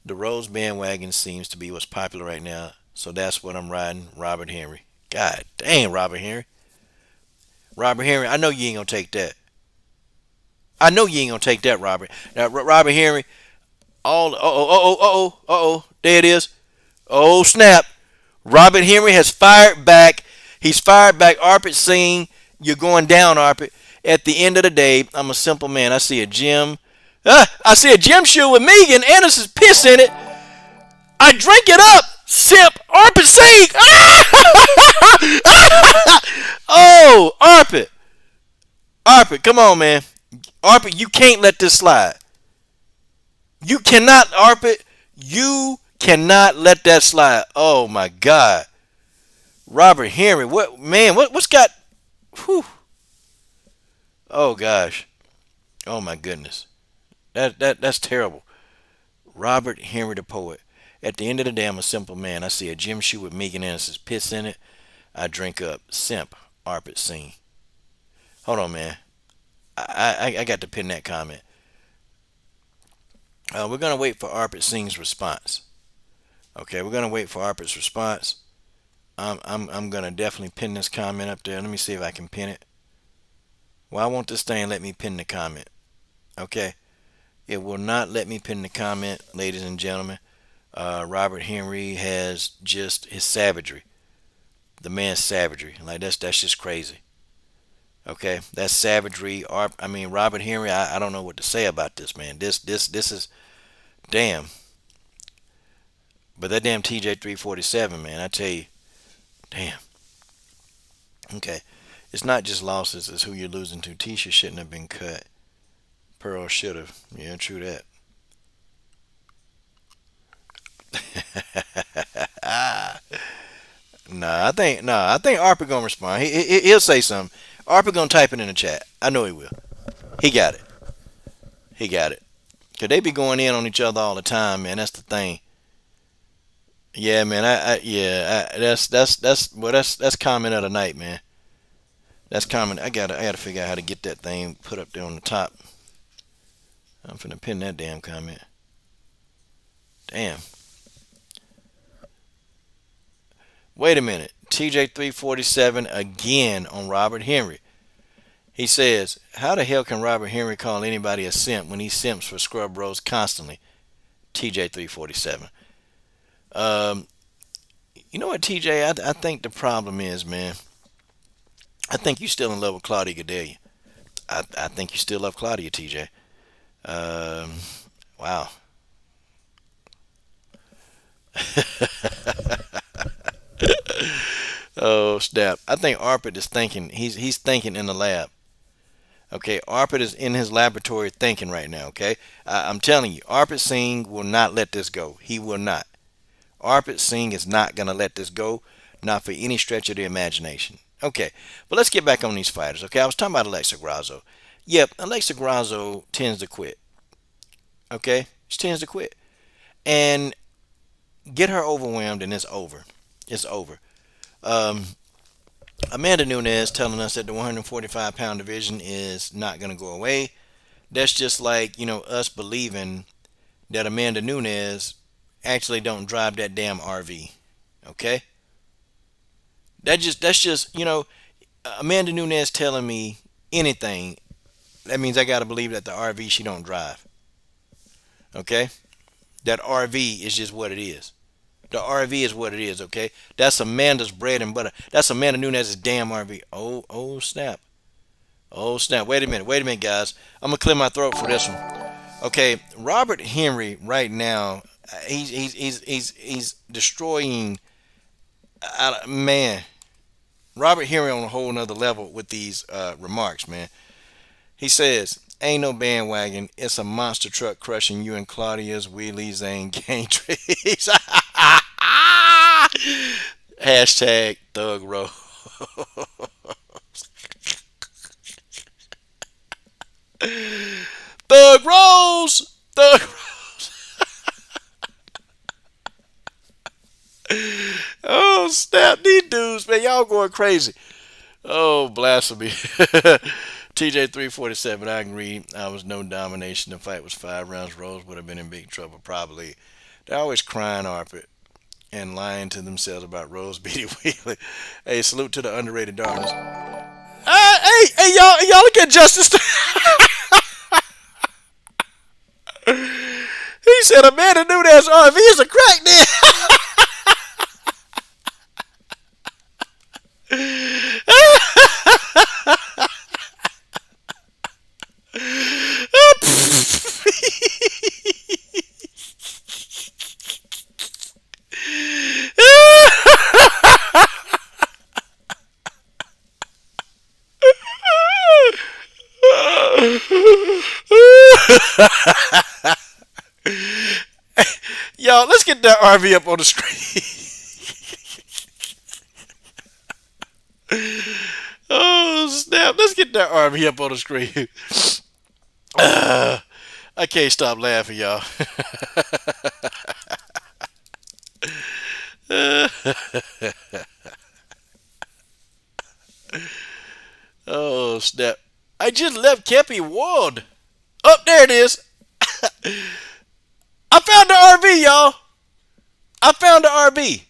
The Rose bandwagon seems to be what's popular right now. So that's what I'm riding, Robert Henry. God damn, Robert Henry. Robert Henry, I know you ain't gonna take that. I know you ain't gonna take that, Robert. Now, Robert Henry, there it is. Oh, snap. Robert Henry has fired back. He's fired back. Arpit Singh, you're going down, Arpit. At the end of the day, I'm a simple man. I see a gym. I see a gym shoe with Megan Anderson's piss in it. I drink it up. Simp. Arpit Singh. Oh, Arpit. Arpit, come on, man. Arpit, you can't let this slide. You cannot, Arpit. You cannot let that slide. Oh my God. Robert Henry, what man? What's got? Whew. Oh gosh. Oh my goodness. That's terrible. Robert Henry, the poet. At the end of the day, I'm a simple man. I see a gym shoe with Megan Anderson's piss in it. I drink up. Simp. Arpit Singh. Hold on, man. I got to pin that comment. We're gonna wait for Arpit Singh's response. Okay, we're gonna wait for Arpit's response. I'm gonna definitely pin this comment up there. Let me see if I can pin it. Well, I want this thing let me pin the comment. Okay, it will not let me pin the comment, ladies and gentlemen. Robert Henry has just his savagery. The man's savagery, like that's just crazy. Okay, that's savagery. I mean, Robert Henry. I don't know what to say about this man. This is damn. But that damn TJ 347, man. I tell you, damn. Okay, it's not just losses. It's who you're losing to. Tisha shouldn't have been cut. Pearl should have. Yeah, true that. I think Arper gonna respond. He'll say something. Arper gonna type it in the chat. I know he will. He got it. He got it. Cause they be going in on each other all the time, man. That's the thing. Yeah, man. Yeah. That's comment of the night, man. That's comment. I gotta figure out how to get that thing put up there on the top. I'm finna pin that damn comment. Damn. Wait a minute. TJ 347 again on Robert Henry. He says, how the hell can Robert Henry call anybody a simp when he simps for scrub bros constantly? TJ 347. Um, you know what, TJ? I think the problem is, man. I think you still in love with Claudia Gadelia. I think you still love Claudia, TJ. Um, wow. Oh snap! I think Arpit is thinking. He's thinking in the lab. Okay, Arpit is in his laboratory thinking right now. Okay, I'm telling you, Arpit Singh will not let this go. He will not. Arpit Singh is not gonna let this go, not for any stretch of the imagination. Okay, but let's get back on these fighters. Okay, I was talking about Alexa Grasso. Yep, Alexa Grasso tends to quit. Okay, she tends to quit and get her overwhelmed, and it's over. It's over. Um, Amanda Nunes telling us that the 145-pound division is not going to go away. That's just like, us believing that Amanda Nunes actually don't drive that damn RV. Okay? That's just Amanda Nunes telling me anything. That means I got to believe that the RV she don't drive. Okay? That RV is just what it is. The RV is what it is, okay? That's Amanda's bread and butter. That's Amanda Nunes' damn RV. Oh, snap. Oh, snap. Wait a minute, guys. I'm going to clear my throat for this one. Okay, Robert Henry right now, he's destroying, man. Robert Henry on a whole nother level with these remarks, man. He says, "Ain't no bandwagon. It's a monster truck crushing you and Claudia's Weili Zhang gang trees." Hashtag Thug Row. Thug Rose. Thug. Oh snap! These dudes, man, y'all going crazy. Oh blasphemy. TJ 347. I agree. I was no domination. The fight was 5 rounds. Rose would have been in big trouble probably. They're always crying Arpit and lying to themselves about Rose beating Wheeler. Hey, salute to the underrated darkness. Hey, y'all look at Justice. He said Amanda Nunes RV is a crack Y'all, let's get that RV up on the screen. Oh snap! Let's get that RV up on the screen. I can't stop laughing, y'all. Oh snap! I just left Kepi Ward. Oh, there it is. I found the RV, y'all. I found the RV.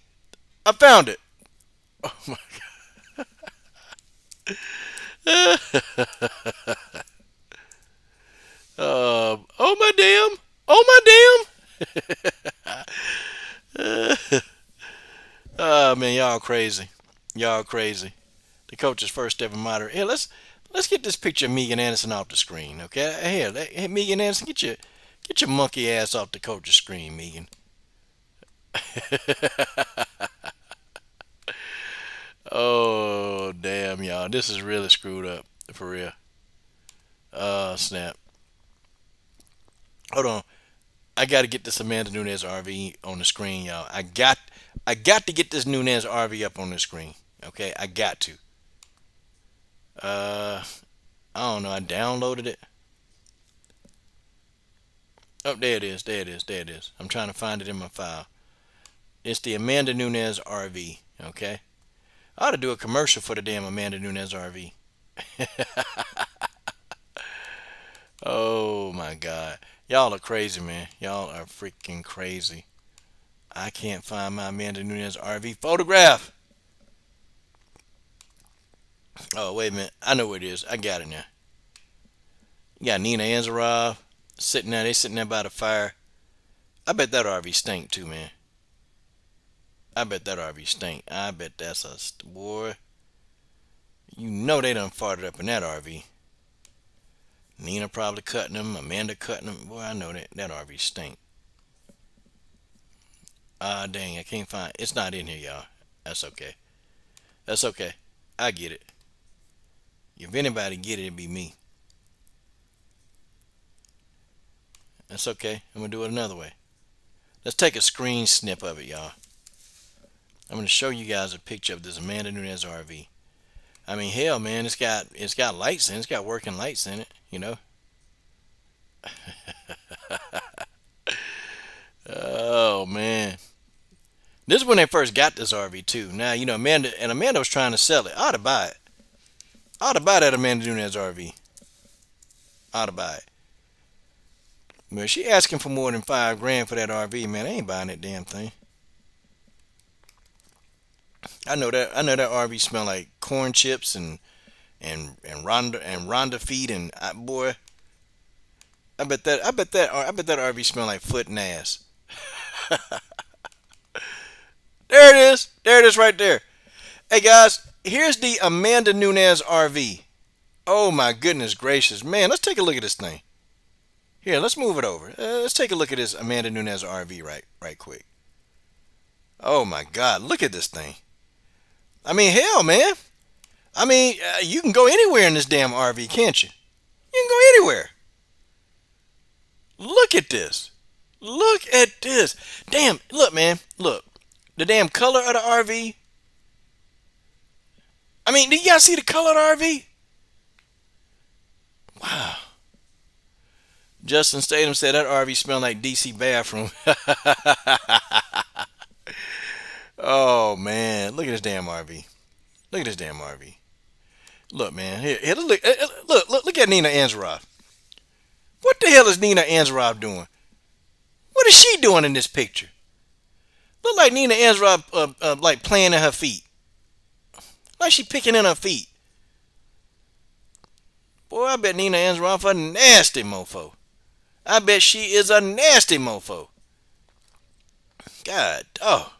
I found it. Oh my oh my damn. Oh my damn. Oh man, y'all crazy. Y'all crazy. The coach's first ever moderator. Here, let's get this picture of Megan Anderson off the screen, okay? Hey, Megan Anderson, get your monkey ass off the coach's screen, Megan. Oh damn, y'all, this is really screwed up for real. Snap. Hold on, I got to get this Amanda Nunes RV on the screen, y'all. I got to get this Nunes RV up on the screen. Okay, I got to. Uh, I don't know. I downloaded it. Oh, there it is. There it is. There it is. I'm trying to find it in my file. It's the Amanda Nunes RV. Okay. I ought to do a commercial for the damn Amanda Nunes RV. Oh my God. Y'all are crazy, man. Y'all are freaking crazy. I can't find my Amanda Nunes RV photograph. Oh, wait a minute. I know where it is. I got it now. You got Nina Anzarov sitting there. They sitting there by the fire. I bet that RV stink too, man. I bet that RV stink. I bet that's a boy. You know they done farted up in that RV. Nina probably cutting them. Amanda cutting them. Boy, I know that RV stink. Ah, dang, I can't find. It's not in here, y'all. That's okay. That's okay. I get it. If anybody get it, it'd be me. That's okay. I'm gonna do it another way. Let's take a screen snip of it, y'all. I'm gonna show you guys a picture of this Amanda Nunes RV. I mean, hell, man, it's got lights in it. It's got working lights in it. You know. Oh man. This is when they first got this RV too. Now you know Amanda was trying to sell it. I ought to buy it. I ought to buy that Amanda Nunes RV. I ought to buy it. But she asking for more than 5 grand for that RV, man. I ain't buying that damn thing. I know that RV smell like corn chips and Rhonda feet and boy. I bet that RV smell like foot and ass. There it is. There it is right there. Hey guys, here's the Amanda Nunes RV. Oh my goodness gracious, man! Let's take a look at this thing. Here, let's move it over. Let's take a look at this Amanda Nunes RV right quick. Oh my God, look at this thing. I mean, hell, man. I mean, you can go anywhere in this damn RV, can't you? You can go anywhere. Look at this. Look at this. Damn, look, man. Look. The damn color of the RV. I mean, do you guys see the color of the RV? Wow. Justin Statham said that RV smelled like DC bathroom. Oh, man. Look at this damn RV. Look at this damn RV. Look, man. Here look at Nina Ansaroff. What the hell is Nina Ansaroff doing? What is she doing in this picture? Look like Nina Ansaroff, like playing in her feet. Like she picking in her feet. Boy, I bet Nina Ansaroff a nasty mofo. I bet she is a nasty mofo. God, oh.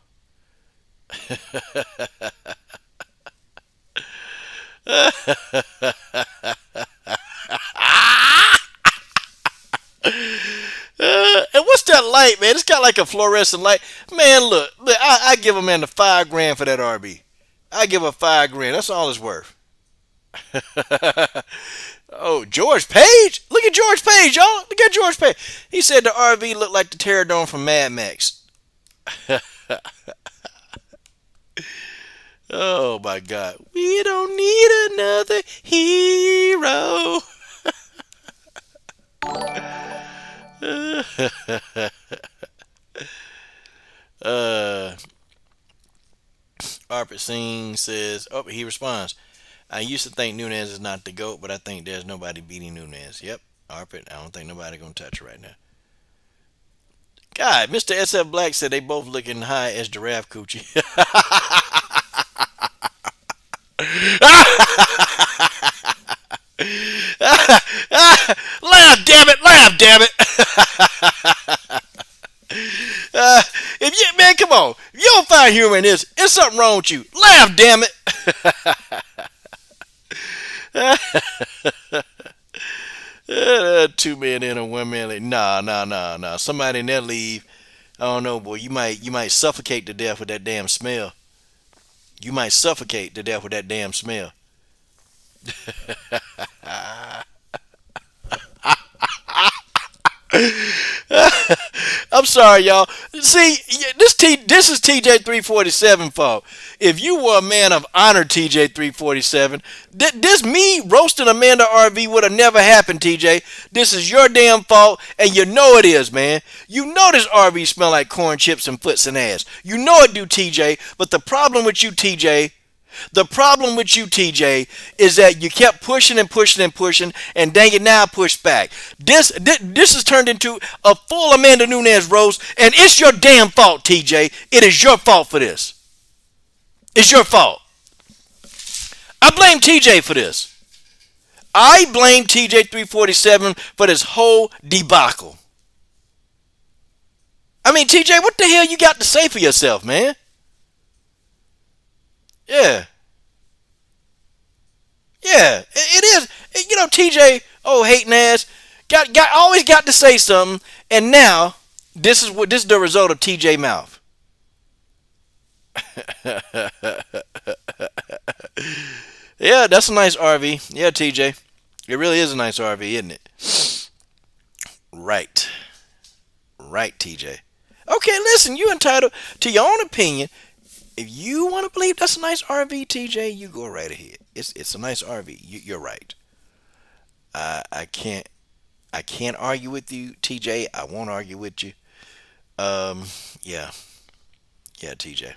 And what's that light, man? It's got like a fluorescent light. Man, look, I give a man the $5 grand for that RB. I give her $5 grand. That's all it's worth. Oh, George Page? Look at George Page, y'all. Look at George Page. He said the RV looked like the Pterodon from Mad Max. Oh my God. We don't need another hero. uh Arpit Singh says, oh, he responds, I used to think Nunes is not the GOAT, but I think there's nobody beating Nunes. Yep, Arpit, I don't think nobody gonna touch her right now. God, Mr. SF Black said they both looking high as giraffe coochie. Laugh, damn it! Laugh, damn it! If you man, come on! If you don't find humor in this, there's something wrong with you. Laugh, damn it! Two men in a 1 man. Like, nah. Somebody in there leave. I don't know, boy. You might suffocate to death with that damn smell. You might suffocate to death with that damn smell. I'm sorry, y'all. See, this is TJ 347 fault. If you were a man of honor, TJ 347, this me roasting Amanda RV would have never happened, TJ. This is your damn fault, and you know it is, man. You know this RV smell like corn chips and foots and ass. You know it do, TJ. But the problem with you, TJ, is that you kept pushing and pushing and pushing, and dang it, now I push back. This has turned into a full Amanda Nunes roast, and it's your damn fault, TJ. It is your fault for this. It's your fault. I blame TJ for this. I blame TJ 347 for this whole debacle. I mean, TJ, what the hell you got to say for yourself, man? Yeah. Yeah, it is. You know, TJ, oh, hating ass, always got to say something, and now this is the result of TJ mouth. Yeah, that's a nice RV. Yeah, TJ, it really is a nice RV, isn't it? Right, TJ. Okay, listen, you entitled to your own opinion. If you want to believe that's a nice RV, TJ, you go right ahead. It's a nice RV. You're right. I can't argue with you, TJ. I won't argue with you. Yeah, TJ.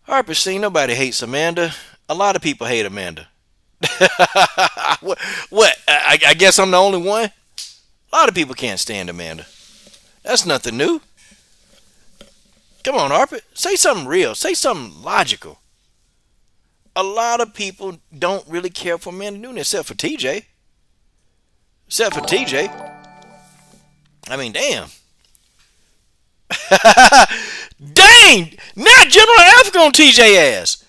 Harper, see, nobody hates Amanda. A lot of people hate Amanda. What? I guess I'm the only one. A lot of people can't stand Amanda. That's nothing new. Come on, Harper. Say something real. Say something logical. A lot of people don't really care for Amanda Nunes except for TJ. I mean, damn. Dang! Now General Africa on TJ ass.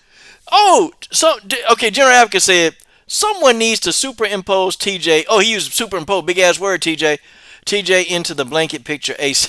Oh, so okay. General Africa said someone needs to superimpose TJ. Oh, he used superimpose, big ass word, TJ. TJ into the blanket picture ace.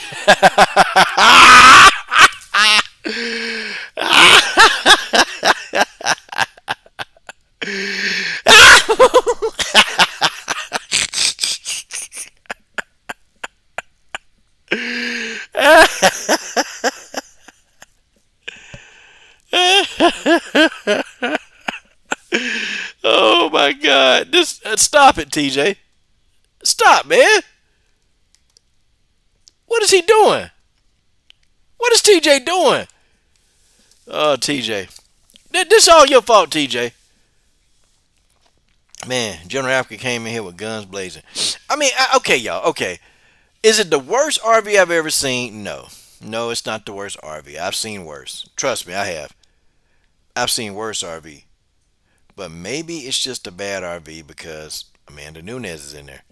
Stop it, TJ. Stop, man. What is he doing? What is TJ doing? Oh, TJ. This all your fault, TJ. Man, General Africa came in here with guns blazing. I mean, okay, y'all. Okay. Is it the worst RV I've ever seen? No. No, it's not the worst RV. I've seen worse. Trust me, I have. I've seen worse RV. But maybe it's just a bad RV because Amanda Nunes is in there.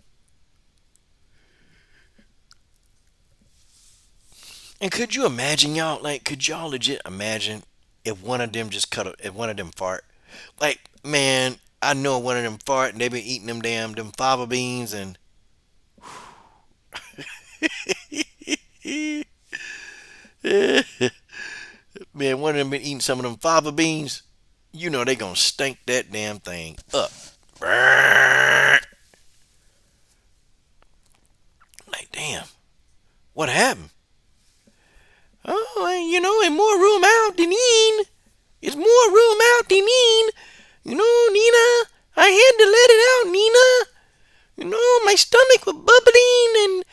And could you imagine, y'all? Like, could y'all legit imagine if one of them if one of them fart? Like, man, I know one of them fart and they been eating them fava beans and man, one of them been eating some of them fava beans. You know they gonna stink that damn thing up. Like, damn, what happened? Oh, you know, and more room out than in. It's more room out than in. You know, Nina, I had to let it out, Nina. You know, my stomach was bubbling, and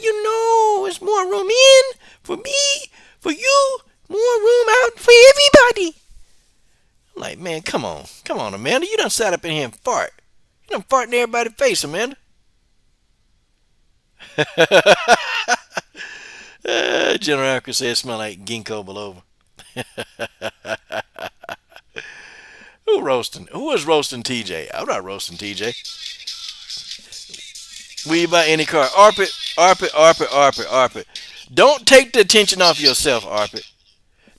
you know, it's more room in for me, for you, more room out for everybody. I'm like, man, come on, Amanda, you done sat up in here and fart. You done fart in everybody's face, Amanda. General Africa said it smelled like ginkgo biloba. Who roasting? Who is roasting TJ? I'm not roasting TJ. We buy any car. Arpit, Arpit, Arpit, Arpit, Arpit. Don't take the attention off yourself, Arpit.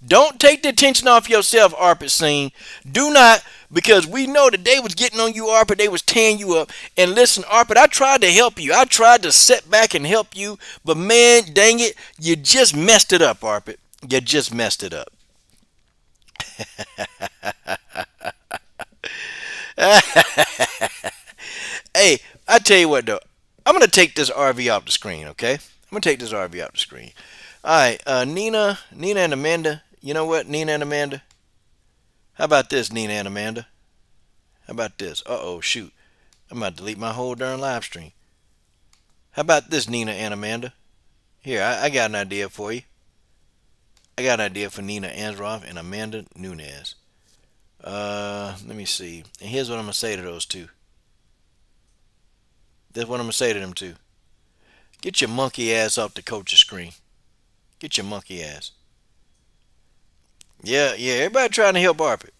Don't take the attention off yourself, Arpit Scene. Do not, because we know that they was getting on you, Arpit. They was tearing you up. And listen, Arpit, I tried to help you. I tried to sit back and help you. But man, dang it, you just messed it up, Arpit. You just messed it up. Hey, I tell you what though, I'm gonna take this RV off the screen, okay? I'm gonna take this RV off the screen. All right, Nina and Amanda. You know what, Nina and Amanda? How about this, Nina and Amanda? How about this? Uh-oh, shoot. I'm about to delete my whole darn live stream. How about this, Nina and Amanda? Here, I got an idea for you. I got an idea for Nina Ansroff and Amanda Nunes. Let me see. And here's what I'm gonna say to those two. That's what I'm gonna say to them too. Get your monkey ass off the coach's screen. Get your monkey ass. Yeah, everybody trying to help Arpit.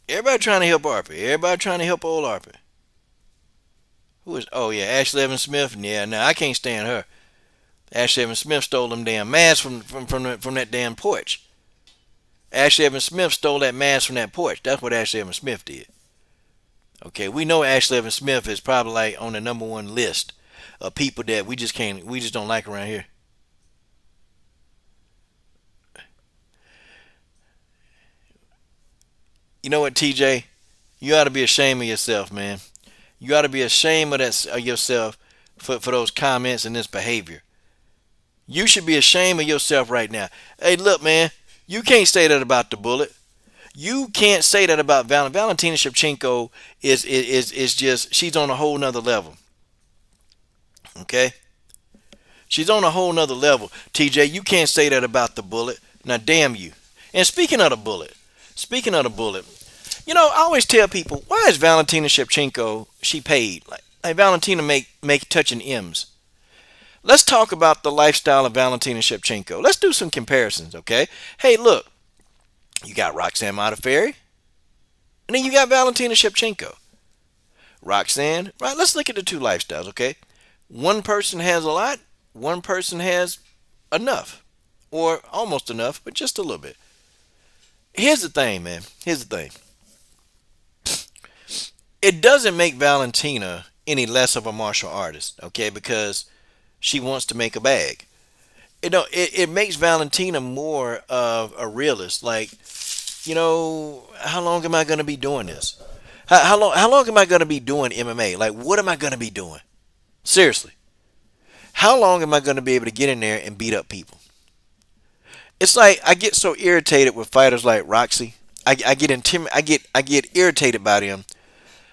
Everybody trying to help Arpit. Everybody trying to help old Arpit. Who is? Oh yeah, Ashley Evans Smith. Yeah, no, I can't stand her. Ashley Evans Smith stole them damn masks from that damn porch. Ashley Evans Smith stole that mask from that porch. That's what Ashley Evans Smith did. Okay, we know Ashley Evans Smith is probably like on the #1 list of people that we just don't like around here. You know what, TJ? You ought to be ashamed of yourself, man. You ought to be ashamed of yourself for those comments and this behavior. You should be ashamed of yourself right now. Hey, look, man, you can't say that about the bullet. You can't say that about Valentina Shevchenko is just, she's on a whole nother level. Okay? She's on a whole nother level. TJ, you can't say that about the bullet. Now, damn you. And speaking of the bullet, you know, I always tell people, why is Valentina Shevchenko, she paid? Like Valentina make touching M's. Let's talk about the lifestyle of Valentina Shevchenko. Let's do some comparisons, okay? Hey, look. You got Roxanne Modafferi, and then you got Valentina Shevchenko. Roxanne, right? Let's look at the two lifestyles, okay? One person has a lot, one person has enough, or almost enough, but just a little bit. Here's the thing, man. Here's the thing. It doesn't make Valentina any less of a martial artist, okay? Because she wants to make a bag. It makes Valentina more of a realist. Like, you know, how long am I going to be doing this? How long am I going to be doing MMA? Like, what am I going to be doing? Seriously. How long am I going to be able to get in there and beat up people? It's like I get so irritated with fighters like Roxy. I get I get irritated by them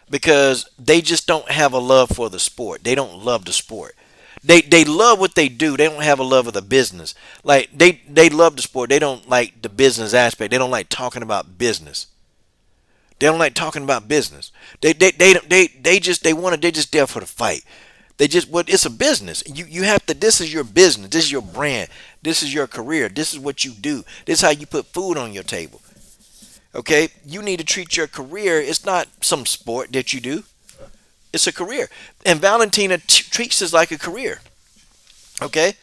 because they just don't have a love for the sport. They don't love the sport. They love what they do. They don't have a love of the business. Like they love the sport. They don't like the business aspect. They don't like talking about business. They don't like talking about business. They just they want to. They just there for the fight. They just what it's a business. You have to. This is your business. This is your brand. This is your career. This is what you do. This is how you put food on your table. Okay, you need to treat your career. It's not some sport that you do. It's a career, and Valentina treats this like a career. Okay,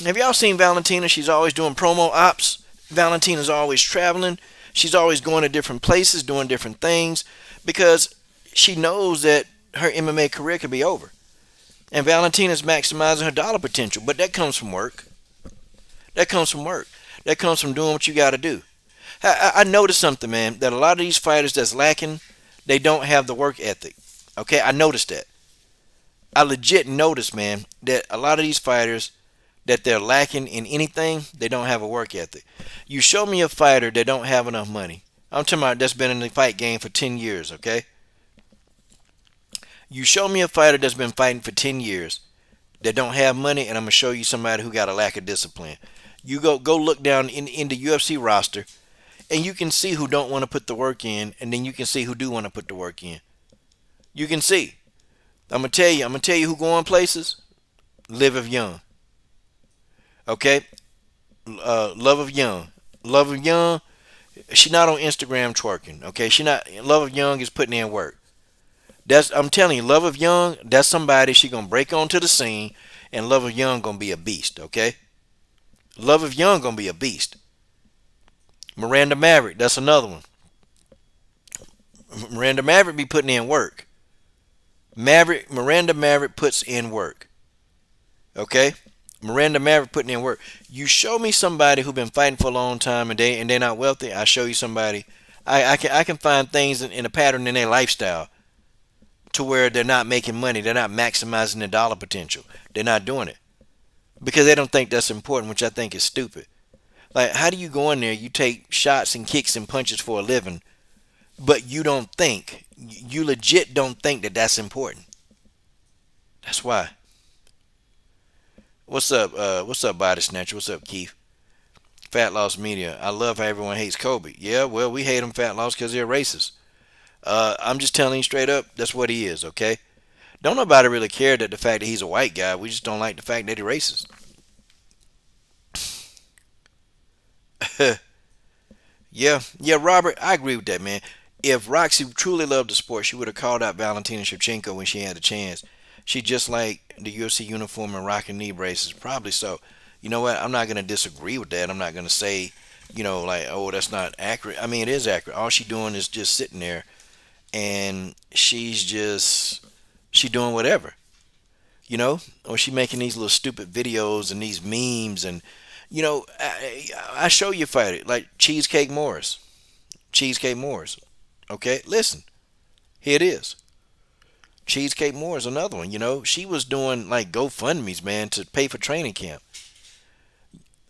have y'all seen Valentina? She's always doing promo ops. Valentina's always traveling. She's always going to different places, doing different things, because she knows that her MMA career could be over. And Valentina's maximizing her dollar potential, but that comes from work. That comes from work. That comes from doing what you got to do. I noticed something, man, that a lot of these fighters that's lacking, they don't have the work ethic. Okay, I noticed that. I legit noticed, man, that a lot of these fighters that they're lacking in anything, they don't have a work ethic. You show me a fighter that don't have enough money. I'm talking about that's been in the fight game for 10 years, okay? You show me a fighter that's been fighting for 10 years that don't have money, and I'm going to show you somebody who got a lack of discipline. You go look down in the UFC roster, and you can see who don't want to put the work in, and then you can see who do want to put the work in. You can see. I'm gonna tell you who going places. Live of Young. Okay? Love of Young. Love of Young, she not on Instagram twerking. Okay? She not Love of Young is putting in work. That's I'm telling you, Love of Young, that's somebody she gonna break onto the scene, and Love of Young gonna be a beast, okay? Love of Young gonna be a beast. Miranda Maverick, that's another one. Miranda Maverick be putting in work. Miranda Maverick puts in work. Okay? Miranda Maverick putting in work. You show me somebody who been fighting for a long time and they're not wealthy. I show you somebody. I can find things in a pattern in their lifestyle to where they're not making money. They're not maximizing their dollar potential. They're not doing it because they don't think that's important, which I think is stupid. Like, how do you go in there? You take shots and kicks and punches for a living, but you legit don't think that that's important. That's why. What's up? What's up, Body Snatcher? What's up, Keith? Fat Loss Media. I love how everyone hates Kobe. Yeah, well, we hate him, Fat Loss, because they're racist. I'm just telling you straight up, that's what he is, okay? Don't nobody really care that the fact that he's a white guy. We just don't like the fact that he's racist. Yeah, Robert, I agree with that, man. If Roxy truly loved the sport, she would have called out Valentina Shevchenko when she had a chance. She just like the UFC uniform and rocking knee braces. Probably so. You know what? I'm not going to disagree with that. I'm not going to say, like, oh, that's not accurate. I mean, it is accurate. All she doing is just sitting there, and she doing whatever, or she making these little stupid videos and these memes, and I show you fight it like Cheesecake Morris. Cheesecake Morris. Okay, listen. Here it is. Cheesecake Morris, another one. She was doing like GoFundMe's, man, to pay for training camp.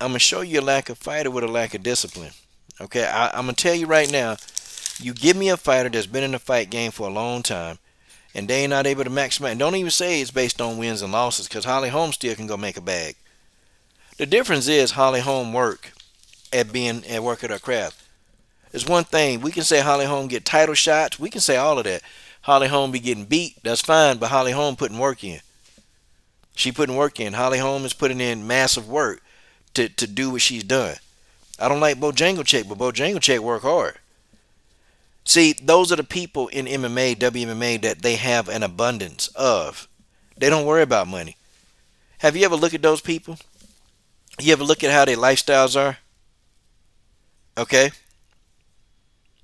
I'm gonna show you a lack of fighter with a lack of discipline. Okay, I'm gonna tell you right now. You give me a fighter that's been in the fight game for a long time, and they ain't not able to maximize. And don't even say it's based on wins and losses, because Holly Holm still can go make a bag. The difference is Holly Holm work at her craft. It's one thing we can say Holly Holm get title shots. We can say all of that. Holly Holm be getting beat. That's fine, but Holly Holm putting work in. She putting work in. Holly Holm is putting in massive work to do what she's done. I don't like Bojangles, but Bojangles work hard. See, those are the people in MMA, WMMA that they have an abundance of. They don't worry about money. Have you ever looked at those people? You ever look at how their lifestyles are? Okay?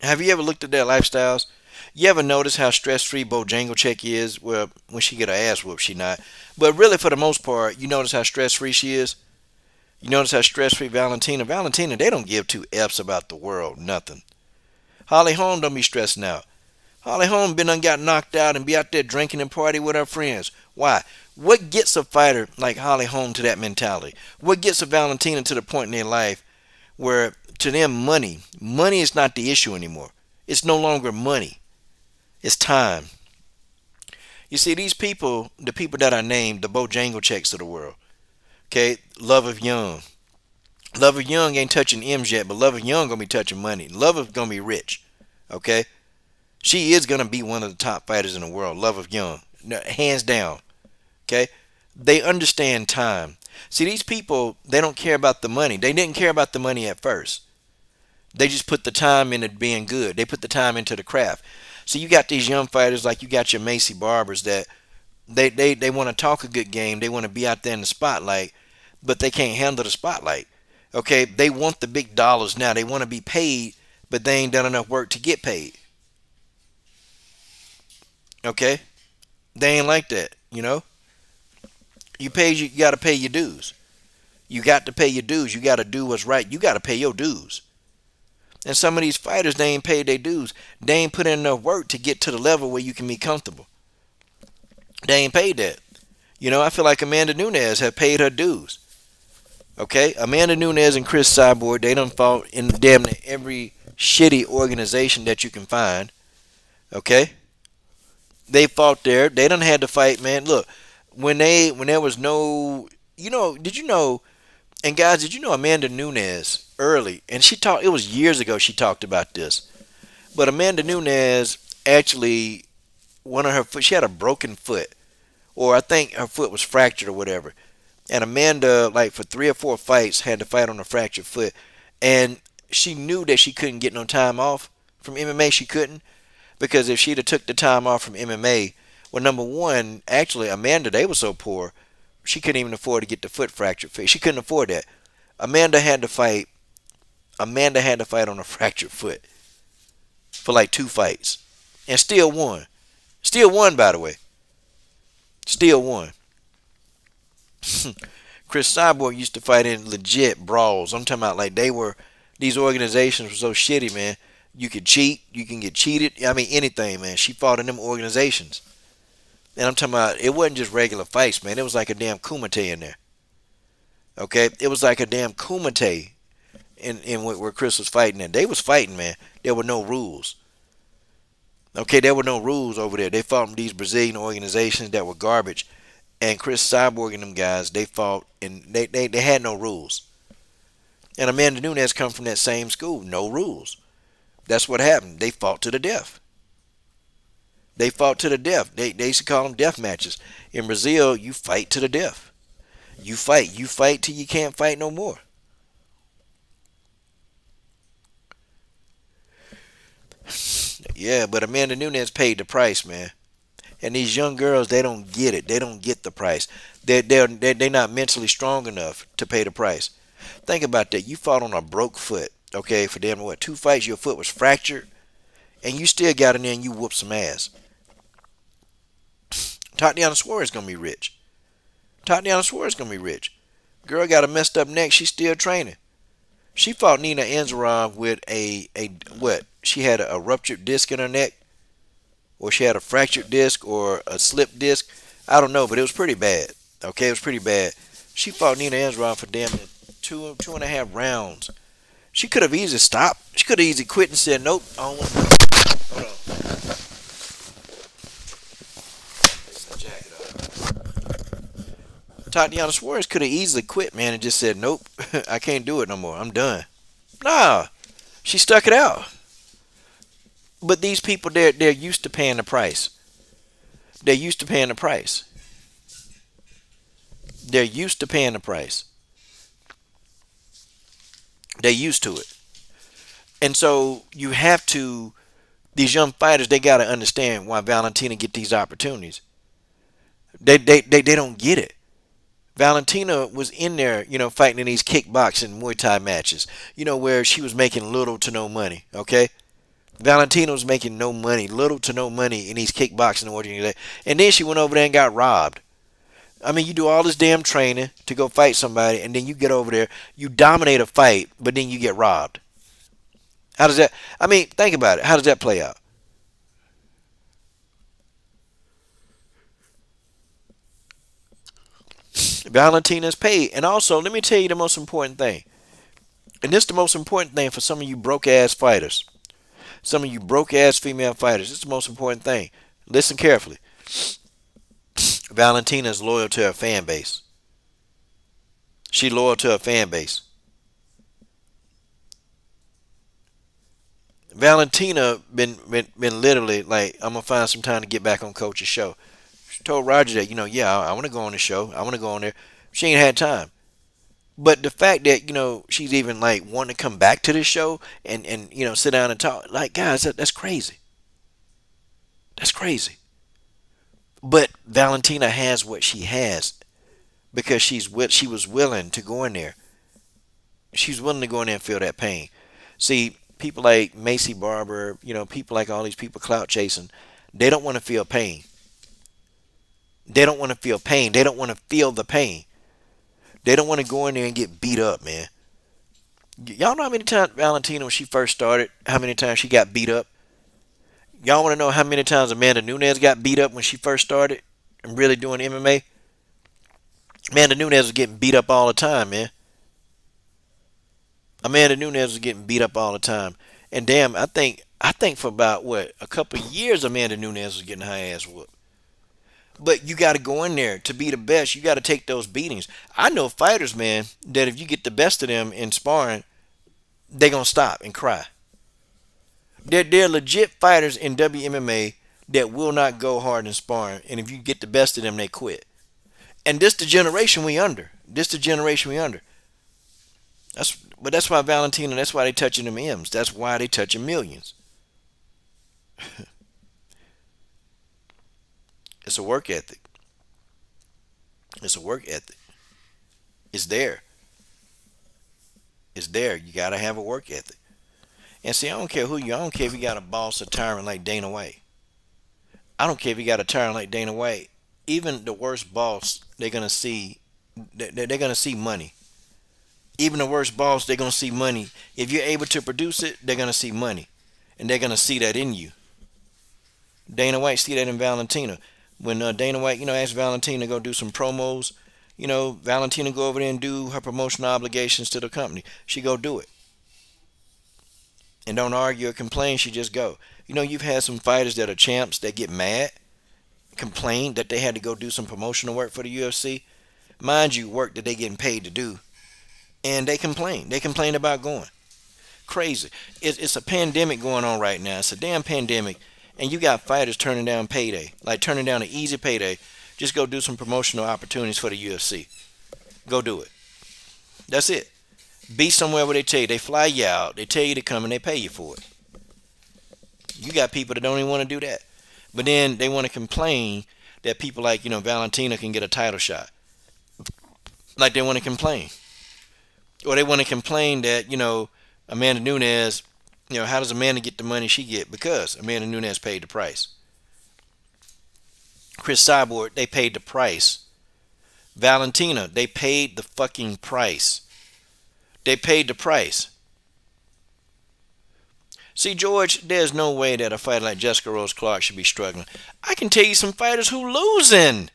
Have you ever looked at their lifestyles? You ever notice how stress-free Bojangles is? Well, when she get her ass whooped, she not. But really, for the most part, you notice how stress-free she is? You notice how stress-free Valentina, they don't give two F's about the world, nothing. Holly Holm don't be stressing out. Holly Holm been done got knocked out and be out there drinking and party with her friends. Why? What gets a fighter like Holly Holm to that mentality? What gets a Valentina to the point in their life where to them money is not the issue anymore. It's no longer money. It's time. You see, these people, the people that I named, the Bojangles of the world. Okay, Love of Young. Love of Young ain't touching M's yet, but Love of Young gonna be touching money. Love of gonna be rich. Okay, she is gonna be one of the top fighters in the world. Love of Young, hands down. Okay, they understand time. See, these people, they don't care about the money. They didn't care about the money at first. They just put the time into being good. They put the time into the craft. So you got these young fighters like you got your Macy Barbers that they want to talk a good game. They want to be out there in the spotlight, but they can't handle the spotlight. Okay, they want the big dollars now. They want to be paid, but they ain't done enough work to get paid. Okay, they ain't like that. You got to pay your dues. You got to pay your dues. You got to do what's right. You got to pay your dues. And some of these fighters, they ain't paid their dues. They ain't put in enough work to get to the level where you can be comfortable. They ain't paid that. I feel like Amanda Nunes have paid her dues. Okay, Amanda Nunes and Chris Cyborg, they done fought in damn near every shitty organization that you can find. Okay, they fought there. They done had to fight, man. Look, when there was no, did you know? And guys, did you know Amanda Nunes early? And she talked. It was years ago she talked about this. But Amanda Nunes actually, one of her foot, she had a broken foot, or I think her foot was fractured or whatever. And Amanda, like for 3 or 4 fights, had to fight on a fractured foot, and she knew that she couldn't get no time off from MMA. She couldn't, because if she'd have took the time off from MMA, well, number one, actually Amanda, they were so poor, she couldn't even afford to get the foot fractured. She couldn't afford that. Amanda had to fight. Amanda had to fight on a fractured foot for like 2 fights, and still won. Still won, by the way. Still won. Chris Cyborg used to fight in legit brawls. I'm talking about like these organizations were so shitty, man. You could cheat, you can get cheated. I mean, anything, man. She fought in them organizations. And I'm talking about, it wasn't just regular fights, man. It was like a damn kumite in there. Okay? It was like a damn kumite in where Chris was fighting in. They was fighting, man. There were no rules. Okay, there were no rules over there. They fought in these Brazilian organizations that were garbage. And Chris Cyborg and them guys, they fought, and they had no rules. And Amanda Nunes come from that same school. No rules. That's what happened. They fought to the death. They fought to the death. They used to call them death matches. In Brazil, you fight to the death. You fight. You fight till you can't fight no more. Yeah, but Amanda Nunes paid the price, man. And these young girls, they don't get it. They don't get the price. They're not mentally strong enough to pay the price. Think about that. You fought on a broke foot, okay, for damn what, 2 fights, your foot was fractured, and you still got in there and you whooped some ass. Tatiana Suarez gonna be rich. Tatiana Suarez gonna be rich. Girl got a messed up neck. She's still training. She fought Nina Anzarov with a what? She had a ruptured disc in her neck, or she had a fractured disc or a slipped disc. I don't know, but it was pretty bad. Okay, it was pretty bad. She fought Nina Anzarov for damn near two and a half rounds. She could have easily stopped. She could have easily quit and said, "Nope, I don't want to." Hold on. Jacket up. Tatiana Suarez could have easily quit, man, and just said, "Nope, I can't do it no more. I'm done." Nah, she stuck it out. But these people, they're used to paying the price. They're used to paying the price. They're used to paying the price. They're used to it. And so you have to, these young fighters, they got to understand why Valentina get these opportunities. They don't get it. Valentina was in there, fighting in these kickboxing Muay Thai matches, where she was making little to no money, okay? Valentina was making no money, little to no money in these kickboxing organizations. And then she went over there and got robbed. I mean, you do all this damn training to go fight somebody, and then you get over there, you dominate a fight, but then you get robbed. How does that, I mean, think about it. How does that play out? Valentina's paid. And also, let me tell you the most important thing. And this is the most important thing for some of you broke ass fighters. Some of you broke ass female fighters. This is the most important thing. Listen carefully. Valentina is loyal to her fan base. She loyal to her fan base. Valentina been literally like, I'm gonna find some time to get back on Coach's show. She told Roger that, yeah, I want to go on the show. I want to go on there. She ain't had time. But the fact that, she's even like wanting to come back to this show and sit down and talk, like, guys, that's crazy. That's crazy. But Valentina has what she has because she was willing to go in there. She's willing to go in there and feel that pain. See, people like Macy Barber, people like all these people clout chasing, they don't want to feel pain. They don't want to feel pain. They don't want to feel the pain. They don't want to go in there and get beat up, man. Y'all know how many times Valentina, when she first started, how many times she got beat up? Y'all want to know how many times Amanda Nunes got beat up when she first started and really doing MMA? Amanda Nunes was getting beat up all the time, man. Amanda Nunes was getting beat up all the time. And damn, I think for about, a couple of years Amanda Nunes was getting her ass whooped. But you got to go in there to be the best. You got to take those beatings. I know fighters, man, that if you get the best of them in sparring, they're going to stop and cry. They're legit fighters in WMMA that will not go hard in sparring. And if you get the best of them, they quit. And this the generation we under. But that's why Valentina, that's why they touching them M's. That's why they touching millions. It's a work ethic. It's a work ethic. It's there. It's there. You got to have a work ethic. And see, I don't care who you. I don't care if you got a boss or tyrant like Dana White. I don't care if you got a tyrant like Dana White. Even the worst boss, they're gonna see. They're gonna see money. Even the worst boss, they're gonna see money. If you're able to produce it, they're gonna see money, and they're gonna see that in you. Dana White see that in Valentina. When Dana White, asked Valentina to go do some promos, Valentina go over there and do her promotional obligations to the company. She go do it. And don't argue or complain, she just go. You've had some fighters that are champs that get mad, complain that they had to go do some promotional work for the UFC. Mind you, work that they getting paid to do. And they complain. They complain about going. Crazy. It's a pandemic going on right now. It's a damn pandemic. And you got fighters turning down payday, like turning down an easy payday. Just go do some promotional opportunities for the UFC. Go do it. That's it. Be somewhere where they tell you, they fly you out, they tell you to come and they pay you for it. You got people that don't even want to do that. But then they want to complain that people like, Valentina can get a title shot. Like they want to complain. Or they want to complain that, Amanda Nunes, how does Amanda get the money she get? Because Amanda Nunes paid the price. Chris Cyborg, they paid the price. Valentina, they paid the fucking price. They paid the price. See, George, there's no way that a fighter like Jessica Rose Clark should be struggling. I can tell you some fighters who losing.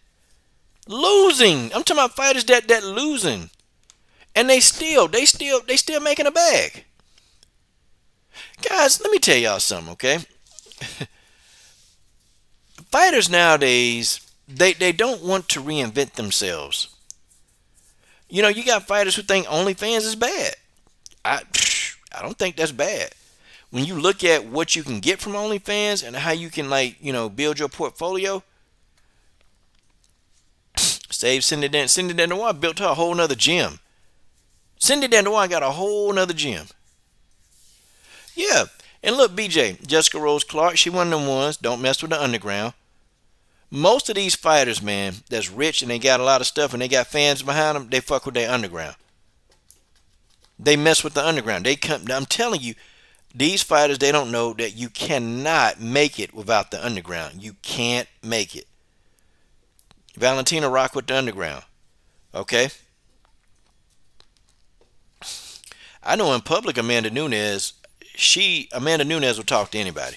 Losing. I'm talking about fighters that losing. And they still making a bag. Guys, let me tell y'all something, okay? Fighters nowadays, they don't want to reinvent themselves. You got fighters who think OnlyFans is bad. I don't think that's bad. When you look at what you can get from OnlyFans and how you can build your portfolio, save Cindy Denoir built her a whole nother gym. Cindy Denoir got a whole nother gym. Yeah. And look, BJ, Jessica Rose Clark, she one of them ones, don't mess with the underground. Most of these fighters, man, that's rich and they got a lot of stuff and they got fans behind them, they fuck with their underground. They mess with the underground. I'm telling you, these fighters, they don't know that you cannot make it without the underground. You can't make it. Valentina rock with the underground. Okay? I know in public, Amanda Nunes will talk to anybody.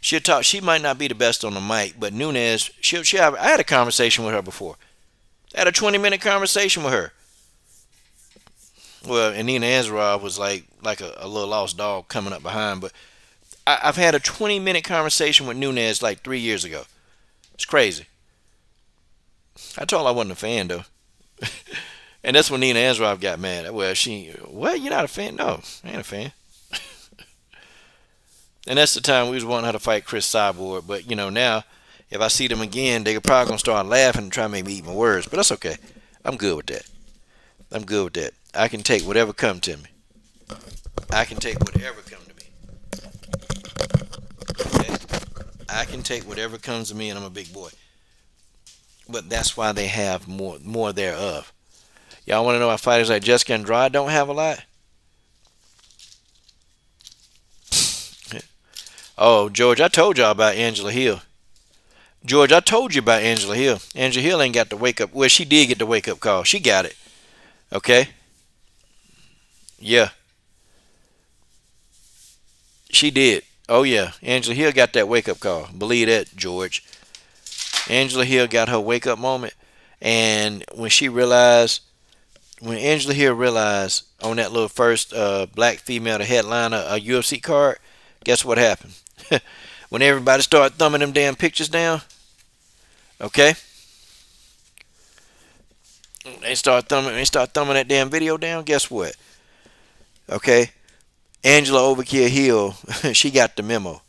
She'll talk. She might not be the best on the mic, but Nunes, I had a conversation with her before. I had a 20-minute conversation with her. Well, and Nina Azarov was like a little lost dog coming up behind. But I've had a 20-minute conversation with Nunes like 3 years ago. It's crazy. I told her I wasn't a fan though. And that's when Nina Azarov got mad. Well, what? You're not a fan? No, I ain't a fan. And that's the time we was wanting her to fight Chris Cyborg. But now if I see them again, they are probably gonna start laughing and try to make me eat my words. But that's okay. I'm good with that. I'm good with that. I can take whatever come to me. I can take whatever come to me. Okay? I can take whatever comes to me, and I'm a big boy. But that's why they have more thereof. Y'all want to know why fighters like Jessica Andrade don't have a lot? Oh, George, I told y'all about Angela Hill. George, I told you about Angela Hill. Angela Hill ain't got the wake up. Well, she did get the wake up call. She got it. Okay? Yeah, she did. Oh, yeah. Angela Hill got that wake up call. Believe that, George. Angela Hill got her wake up moment. And when Angela Hill realized on that little first black female to headline a UFC card, guess what happened? When everybody started thumbing them damn pictures down, okay? They start thumbing that damn video down. Guess what? Okay, Angela Overkill Hill, she got the memo.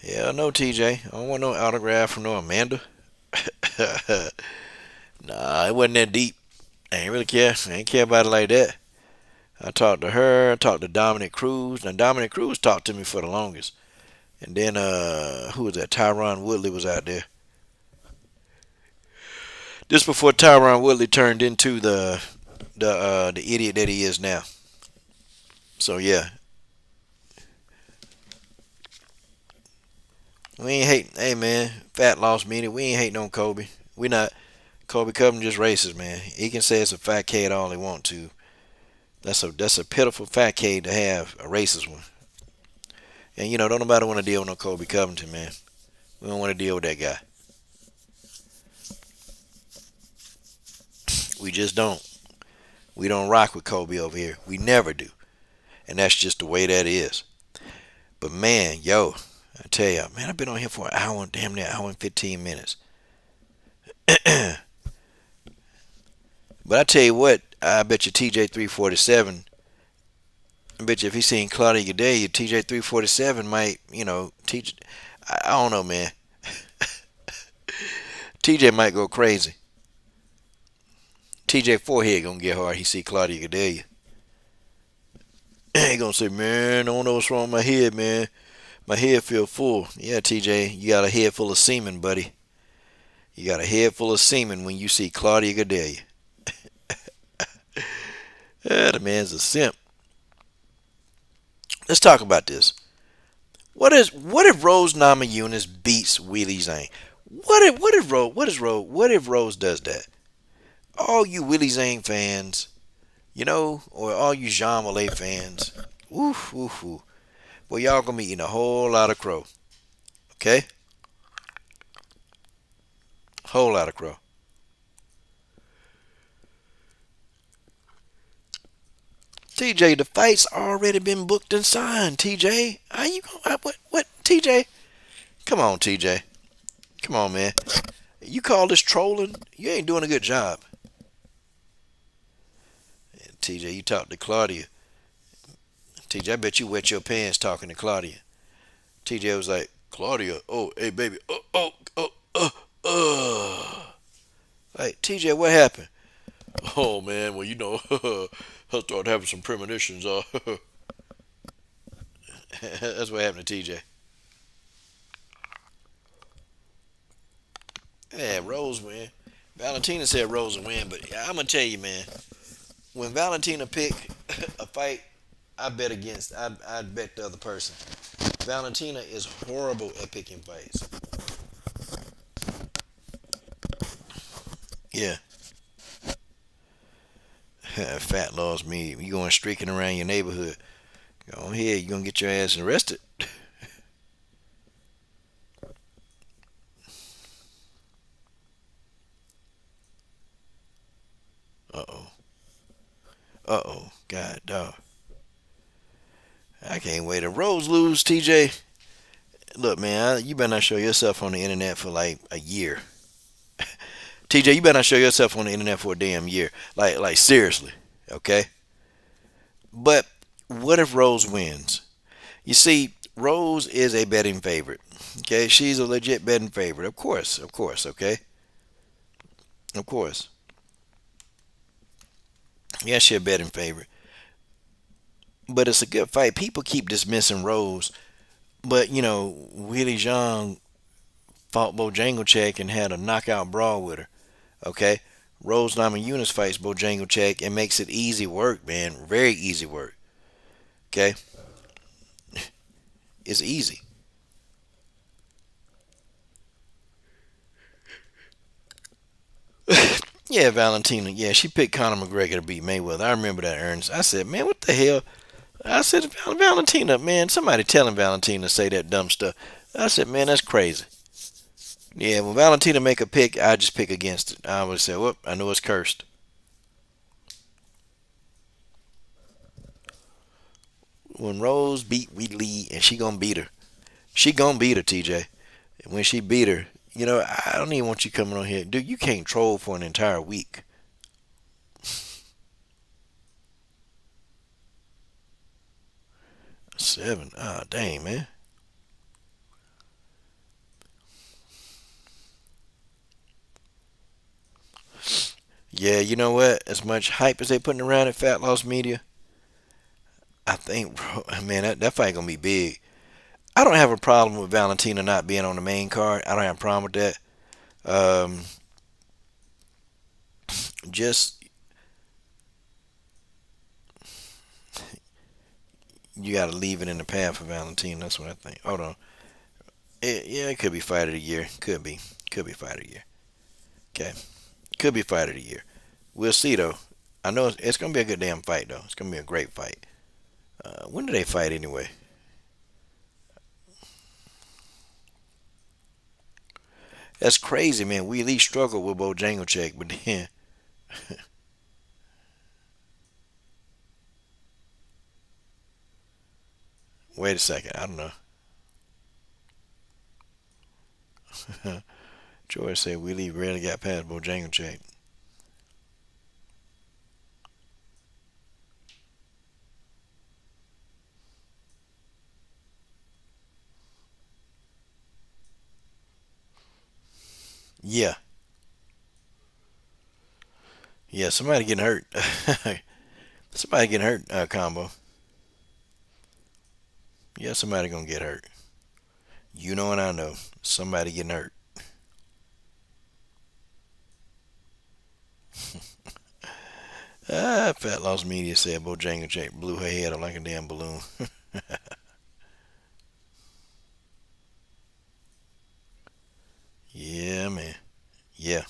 Hell no, TJ. I don't want no autograph from no Amanda. Nah, it wasn't that deep. I ain't really care. I ain't care about it like that. I talked to her. I talked to Dominic Cruz. Now Dominic Cruz talked to me for the longest. And then who was that? Tyron Woodley was out there. This before Tyron Woodley turned into the idiot that he is now. So yeah, we ain't hating. Hey man, fat loss meaning we ain't hating on Kobe. We not. Kobe Covington just racist, man. He can say it's a fat kid all he want to. That's a pitiful fat kid to have, a racist one. And don't nobody want to deal with no Kobe Covington, man. We don't want to deal with that guy. We just don't. We don't rock with Kobe over here. We never do. And that's just the way that is. But man, yo, I tell you, man, I've been on here for an hour, damn near an hour and 15 minutes. But I tell you what, I bet you TJ 347. I bet you if he seen Claudia Gadelha, TJ 347 might, teach. I don't know, man. TJ might go crazy. TJ forehead gonna get hard. He see Claudia Gadelha. He gonna say, man, I don't know what's wrong with my head, man. My head feel full. Yeah, TJ, you got a head full of semen, buddy. You got a head full of semen when you see Claudia Gadelha. Yeah, the man's a simp. Let's talk about this. What if Rose Namajunas beats Weili Zhang? What if Rose does that? All you Willie Zhang fans, or all you Jean Malay fans, oof, oof, oof. Well, y'all gonna be eating a whole lot of crow, okay? Whole lot of crow. TJ, the fight's already been booked and signed. TJ, how you going? What? TJ, come on, TJ, come on, man. You call this trolling? You ain't doing a good job. And TJ, you talk to Claudia. TJ, I bet you wet your pants talking to Claudia. TJ was like, Claudia, oh, hey, baby, Like, TJ, what happened? Oh, man, well, I started having some premonitions. That's what happened to TJ. Yeah, Rose win. Valentina said Rose will win, but I'm going to tell you, man, when Valentina pick a fight, I'd bet the other person. Valentina is horrible at picking fights. Yeah. Fat laws me. You going streaking around your neighborhood. Go on here, you gonna get your ass arrested. Uh oh. Can't wait to Rose lose, TJ. Look, man, you better not show yourself on the internet for like a year. TJ, you better not show yourself on the internet for a damn year. Like seriously, okay? But what if Rose wins? You see, Rose is a betting favorite. Okay, she's a legit betting favorite. Of course, okay? Of course. Yeah, she's a betting favorite. But it's a good fight. People keep dismissing Rose. But, Weili Zhang fought Bojangles and had a knockout brawl with her. Okay? Rose Nunes fights Bojangles and makes it easy work, man. Very easy work. Okay? It's easy. Yeah, Valentina. Yeah, she picked Conor McGregor to beat Mayweather. I remember that, Ernest. I said, man, what the hell? I said, Valentina, man, somebody telling Valentina to say that dumb stuff. I said, man, that's crazy. Yeah, when Valentina make a pick, I just pick against it. I would say, whoop, I know it's cursed. When Rose beat Weili, and she gonna beat her. She gonna beat her, TJ. And when she beat her, I don't even want you coming on here. Dude, you can't troll for an entire week. 7. Ah, dang, man. Yeah, you know what? As much hype as they putting around at Fat Loss Media, I think, bro, man, that fight gonna be big. I don't have a problem with Valentina not being on the main card. I don't have a problem with that. Um, just you got to leave it in the path for Valentina. That's what I think. Hold on. Yeah, it could be fight of the year. Could be fight of the year. Okay. Could be fight of the year. We'll see though. I know it's gonna be a good damn fight though. It's gonna be a great fight. When do they fight anyway? That's crazy, man. We at least struggled with Bojangles, but then wait a second. I don't know. George said Willie rarely got past Bojangles. Yeah, yeah. Somebody getting hurt. Somebody getting hurt. Combo. Yeah, somebody gonna get hurt. You know and I know. Somebody getting hurt. Fat Lost Media said Bojangles blew her head up like a damn balloon. Yeah, man. Yeah.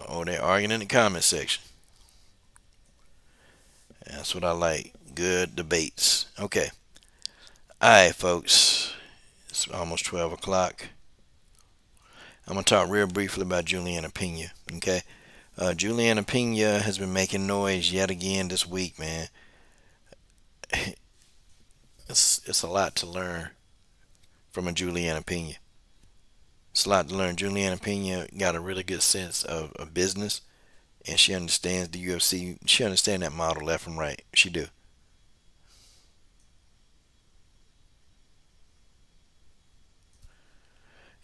Oh, they're arguing in the comment section. That's what I like. Good debates. Okay. All right, folks. It's almost 12 o'clock. I'm going to talk real briefly about Juliana Pena. Okay. Juliana Pena has been making noise yet again this week, man. It's a lot to learn from a Juliana Pena. It's a lot to learn. Juliana Pena got a really good sense of business, and she understands the UFC. She understands that model left and right. She do.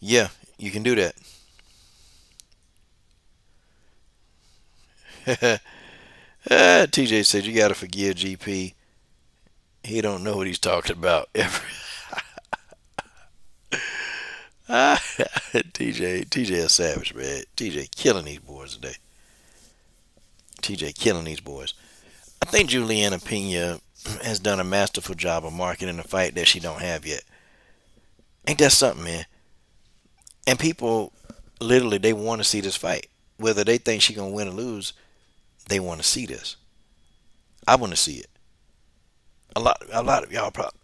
Yeah, you can do that. TJ said you got to forgive GP. He don't know what he's talking about. TJ is savage, man. TJ killing these boys today. TJ killing these boys. I think Juliana Pena has done a masterful job of marketing a fight that she don't have yet. Ain't that something, man? And people literally they want to see this fight. Whether they think she gonna win or lose, they want to see this. I want to see it. A lot of y'all probably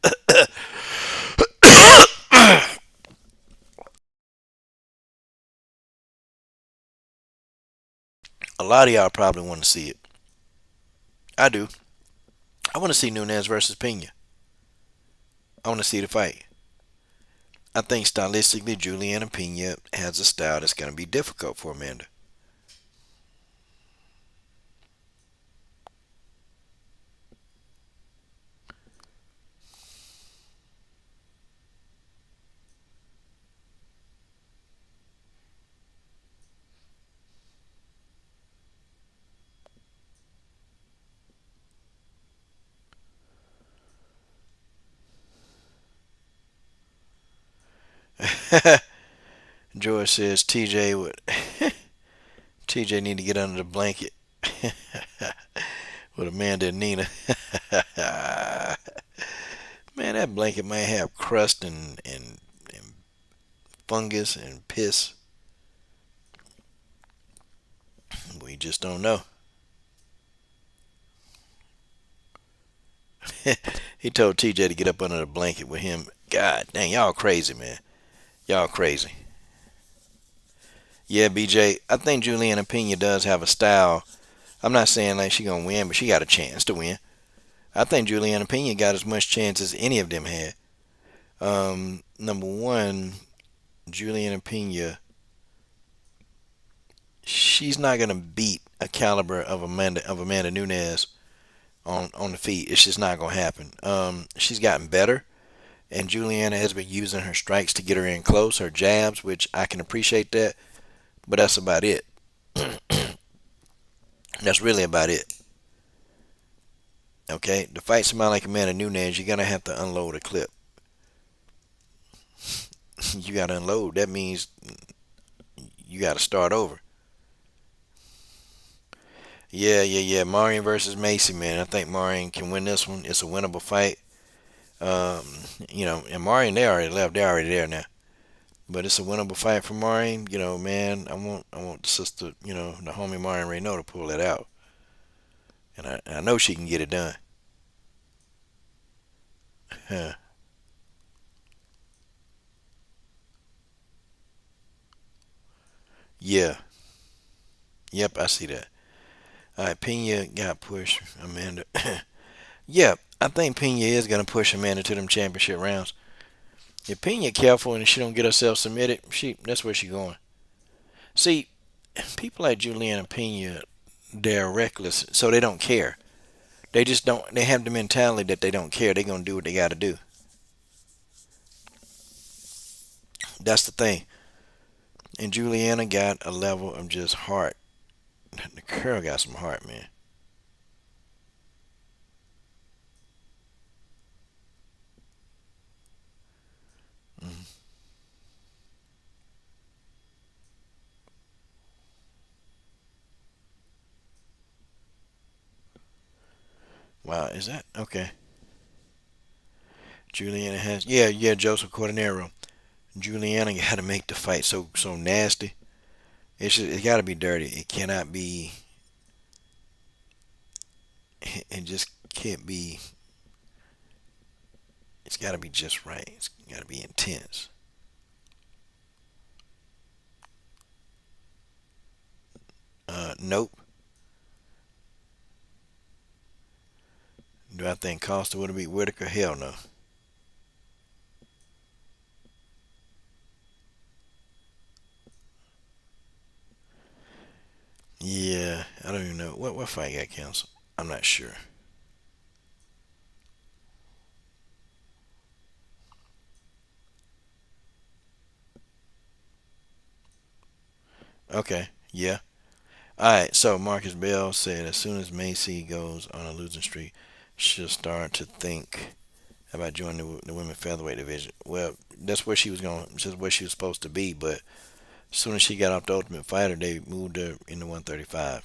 a lot of y'all probably want to see it. I do. I want to see Nunes versus Pena. I want to see the fight. I think stylistically, Juliana Pena has a style that's going to be difficult for Amanda. George says TJ would TJ need to get under the blanket with Amanda and Nina. Man, that blanket might have crust and fungus and piss. We just don't know. He told TJ to get up under the blanket with him. God dang, y'all crazy, man. Y'all crazy. Yeah, BJ, I think Juliana Pena does have a style. I'm not saying like she gonna win, but she got a chance to win. I think Juliana Pena got as much chance as any of them had. Number one, Juliana Pena, she's not gonna beat a caliber of Amanda Nunes on the feet. It's just not gonna happen. She's gotten better, and Juliana has been using her strikes to get her in close, her jabs, which I can appreciate that, but that's about it. That's really about it. Okay, to fight somebody like Amanda Nunes, you're gonna have to unload a clip. You gotta unload. That means you gotta start over. Yeah. Marion versus Macy, man. I think Marion can win this one. It's a winnable fight. Um, and Marion, they already left. They're already there now. But it's a winnable fight for Marion. Man, I want the sister, the homie Marion Renault to pull it out, and I know she can get it done. Huh. Yeah. Yep, I see that. All right, Pena got pushed. Amanda. Yeah, I think Pena is gonna push Amanda to them championship rounds. If Pena careful and she don't get herself submitted, that's where she going. See, people like Juliana Pena, they're reckless, so they don't care. They just don't. They have the mentality that they don't care. They're gonna do what they got to do. That's the thing. And Juliana got a level of just heart. The girl got some heart, man. Mhm. Wow, is that okay? Juliana has, yeah, Joseph Cordenero. Juliana got to make the fight so nasty. It got to be dirty. It cannot be. It just can't be. It's got to be just right. It's got to be intense. Nope. Do I think Costa would have beat Whitaker? Hell no. Yeah, I don't even know what fight got canceled. I'm not sure. Okay, yeah. All right. So Marcus Bell said as soon as Macy goes on a losing streak, she'll start to think about joining the women featherweight division. Well, that's where she was going. Just where she was supposed to be. But as soon as she got off the Ultimate Fighter, they moved her into 135.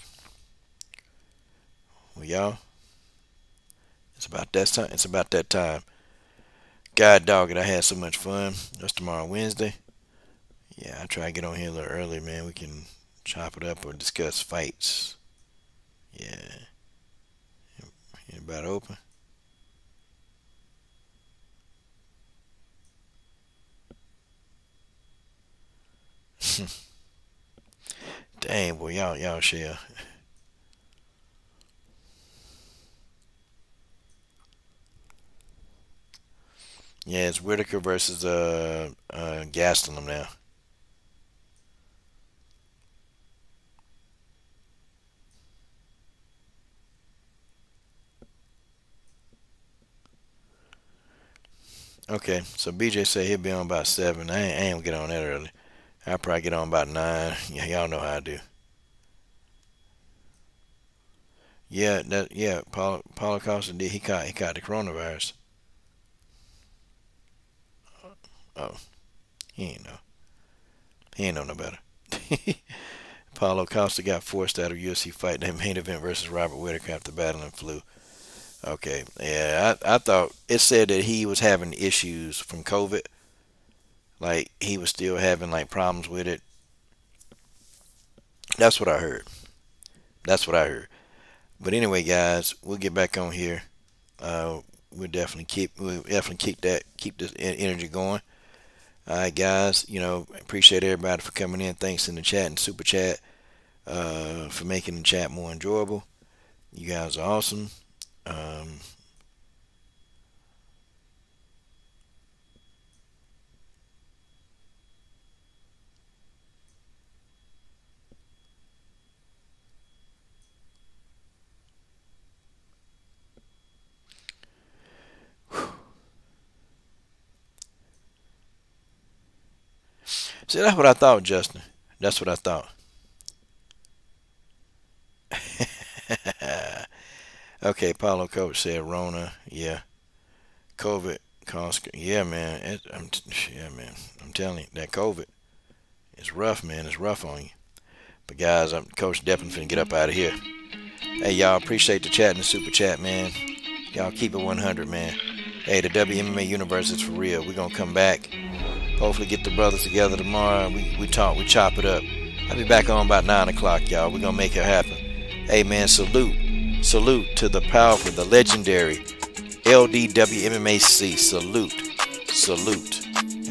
Well, y'all, it's about that time. It's about that time. God dog it, I had so much fun. That's tomorrow Wednesday. Yeah, I try to get on here a little early, man. We can chop it up or discuss fights. Yeah, anybody open? Dang, boy, y'all share. Yeah, it's Whitaker versus Gastelum now. Okay, so BJ said he'll be on about 7. I ain't gonna get on that early. I'll probably get on about 9. Yeah, y'all know how I do. Paulo Costa did. He caught the coronavirus. Oh, he ain't know. He ain't know no better. Paulo Costa got forced out of UFC fight that main event versus Robert Whitaker after battling flu. Okay, yeah, I thought it said that he was having issues from COVID. Like he was still having like problems with it. That's what I heard. That's what I heard. But anyway, guys, we'll get back on here. Uh, we'll definitely keep this energy going. All right, guys. Appreciate everybody for coming in. Thanks in the chat and super chat for making the chat more enjoyable. You guys are awesome. Um, See, that's what I thought, Justin. That's what I thought. Okay, Paulo Coach said Rona. Yeah, COVID. Yeah, man. Yeah, man. I'm telling you, that COVID is rough, man. It's rough on you. But guys, I'm Coach definitely finna get up out of here. Hey, y'all, appreciate the chat and the super chat, man. Y'all keep it 100, man. Hey, the WMMA universe is for real. We're gonna come back. Hopefully, get the brothers together tomorrow. We talk, we chop it up. I'll be back on about 9 o'clock, y'all. We're gonna make it happen. Hey, man, salute to the powerful, the legendary LDWMMAC. Salute.